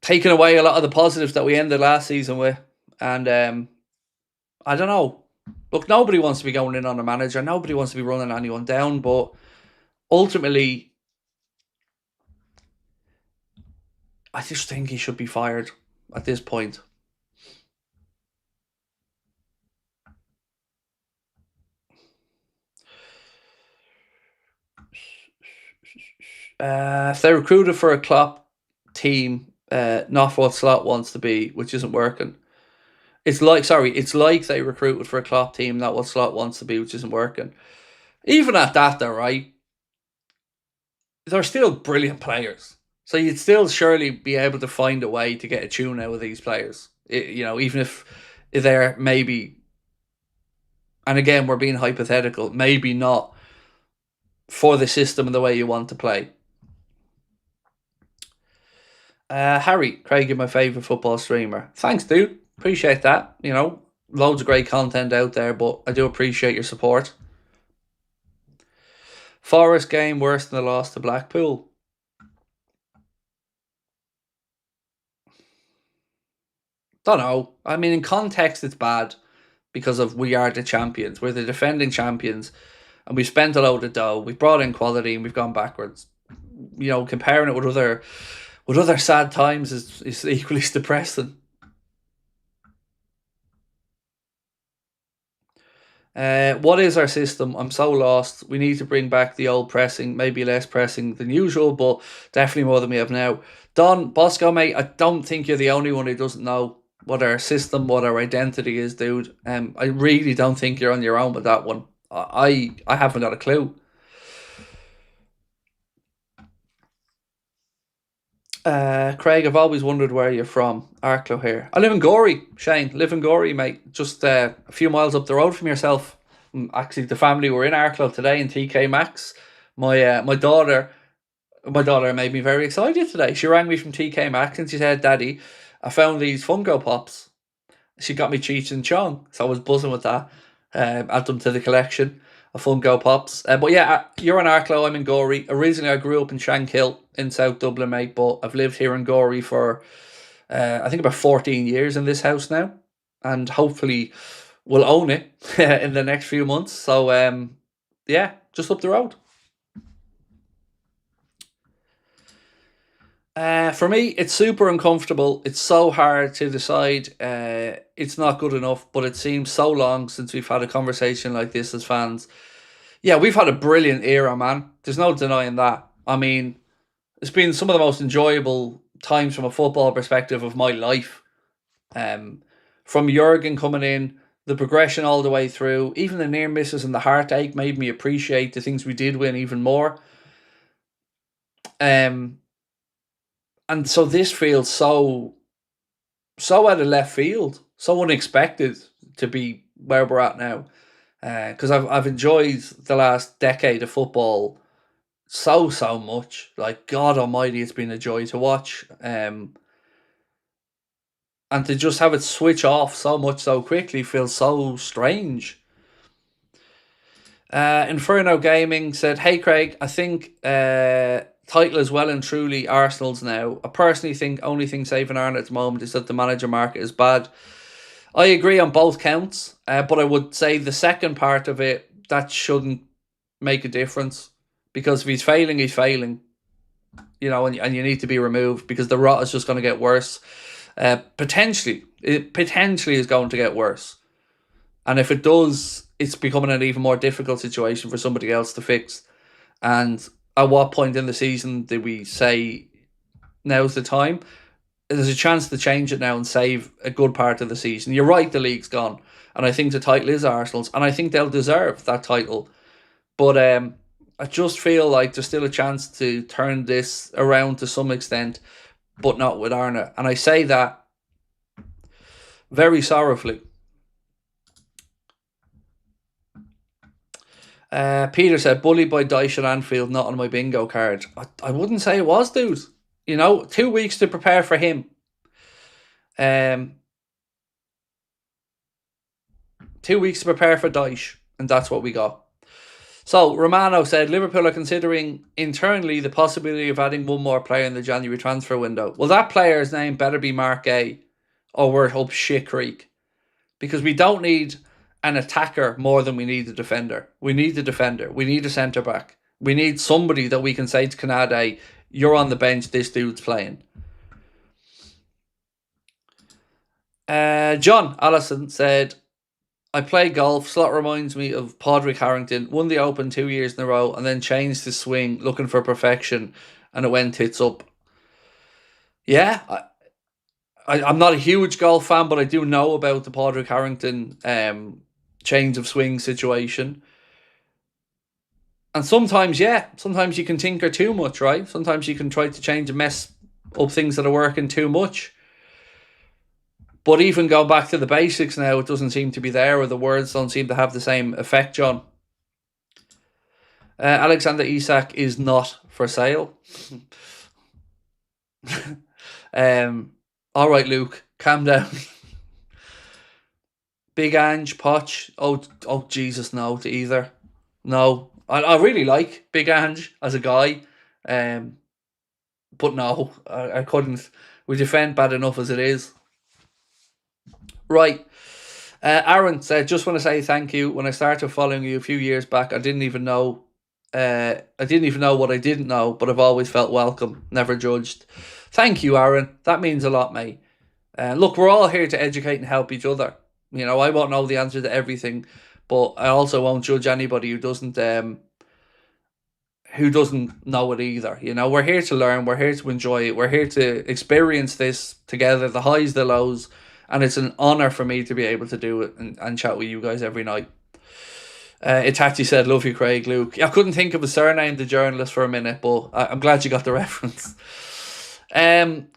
Taking away a lot of the positives that we ended last season with. And I don't know. Look, nobody wants to be going in on a manager. Nobody wants to be running anyone down. But ultimately, I just think he should be fired at this point. If they recruited for a Klopp team, not what Slot wants to be, which isn't working. It's like they recruited for a Klopp team, not what Slot wants to be, which isn't working. Even at that, though, right? They're still brilliant players. So you'd still surely be able to find a way to get a tune out of these players. Even if they're maybe, and again, we're being hypothetical, maybe not for the system and the way you want to play. Harry, Craig, you're my favourite football streamer. Thanks, dude. Appreciate that. Loads of great content out there, but I do appreciate your support. Forest game worse than the loss to Blackpool. Don't know. I mean, in context, it's bad because of we are the champions. We're the defending champions, and we've spent a load of dough. We've brought in quality, and we've gone backwards. Comparing it with other sad times is equally depressing. What is our system? I'm so lost. We need to bring back the old pressing, maybe less pressing than usual, but definitely more than we have now. Don Bosco, mate, I don't think you're the only one who doesn't know what our system, what our identity is, dude. I really don't think you're on your own with that one. I haven't got a clue. Craig, I've always wondered where you're from. Arklow here. I live in Gorey, Shane. Live in Gorey, mate. Just a few miles up the road from yourself. Actually, the family were in Arklow today in TK Maxx. My daughter made me very excited today. She rang me from TK Maxx and she said, "Daddy, I found these Funko Pops." She got me Cheech and Chong, so I was buzzing with that. Add them to the collection of Funko Pops. But yeah, you're in Arklow, I'm in Gorey. Originally, I grew up in Shankill in South Dublin, mate, but I've lived here in Gorey for I think about 14 years in this house now, and hopefully we'll own it in the next few months. So yeah, just up the road. For me, it's super uncomfortable. It's so hard to decide. It's not good enough, but it seems so long since we've had a conversation like this as fans. Yeah, we've had a brilliant era, man. There's no denying that. I mean, it's been some of the most enjoyable times from a football perspective of my life. From Jurgen coming in, the progression all the way through, even the near misses and the heartache made me appreciate the things we did win even more. And so this feels so out of left field, so unexpected to be where we're at now. Because I've enjoyed the last decade of football so much. Like, God Almighty, it's been a joy to watch. And to just have it switch off so much so quickly feels so strange. Inferno Gaming said, "Hey Craig, I think title is well and truly Arsenal's now. I personally think only thing saving Ireland at the moment is that the manager market is bad. I agree on both counts, but I would say the second part of it, that shouldn't make a difference, because if he's failing, he's failing. You know, and you need to be removed, because the rot is just going to get worse. It potentially is going to get worse. And if it does, it's becoming an even more difficult situation for somebody else to fix. And at what point in the season do we say now's the time? There's a chance to change it now and save a good part of the season. You're right, the league's gone. And I think the title is Arsenal's. And I think they'll deserve that title. But I just feel like there's still a chance to turn this around to some extent, but not with Arna. And I say that very sorrowfully. Peter said, bullied by Dijk at Anfield, not on my bingo card. I wouldn't say it was, dude. You know, 2 weeks to prepare for him. 2 weeks to prepare for Dijk, and that's what we got. So, Romano said, Liverpool are considering internally the possibility of adding one more player in the January transfer window. Well, that player's name better be Mark A, or we're up shit creek. Because we don't need an attacker more than we need a defender. We need a defender. We need a centre-back. We need somebody that we can say to Canade, you're on the bench, this dude's playing. John Allison said, I play golf. Slot reminds me of Padraig Harrington. Won the Open 2 years in a row and then changed his swing looking for perfection, and it went tits up. Yeah, I'm not a huge golf fan, but I do know about the Padraig Harrington change of swing situation. And sometimes you can tinker too much, right? Sometimes you can try to change and mess up things that are working too much. But even going back to the basics now, it doesn't seem to be there, or the words don't seem to have the same effect, John. Alexander Isak is not for sale. All right, Luke, calm down. Big Ange, Poch. Oh, Jesus, no to either. No, I really like Big Ange as a guy, but no, I couldn't. We defend bad enough as it is. Right. Aaron said, just want to say thank you. When I started following you a few years back, I didn't even know what I didn't know, but I've always felt welcome, never judged. Thank you, Aaron. That means a lot, mate. Look, we're all here to educate and help each other. You know, I won't know the answer to everything, but I also won't judge anybody who doesn't know it either. You know, we're here to learn, we're here to enjoy it, we're here to experience this together, the highs, the lows, and it's an honour for me to be able to do it and chat with you guys every night. Itachi said, love you, Craig. Luke, I couldn't think of a surname, the journalist, for a minute, but I'm glad you got the reference.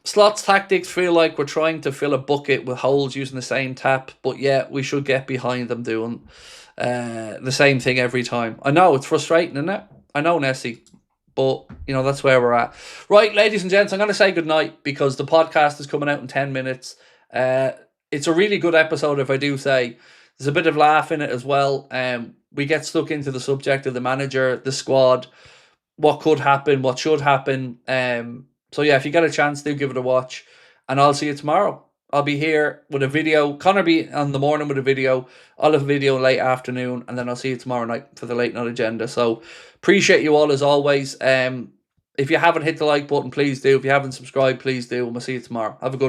Slots tactics feel like we're trying to fill a bucket with holes using the same tap, but yeah, we should get behind them doing the same thing every time. I know, it's frustrating, isn't it? I know, Nessie, but you know, that's where we're at. Right, ladies and gents, I'm going to say goodnight because the podcast is coming out in 10 minutes. It's a really good episode, if I do say. There's a bit of laugh in it as well. We get stuck into the subject of the manager, the squad, what could happen, what should happen. So yeah, if you get a chance, do give it a watch. and I'll see you tomorrow. I'll be here with a video. Connor be on the morning with a video. I'll have a video late afternoon, and then I'll see you tomorrow night for the late night agenda. So appreciate you all as always. If you haven't hit the like button, please do. If you haven't subscribed, please do. And we'll see you tomorrow. Have a good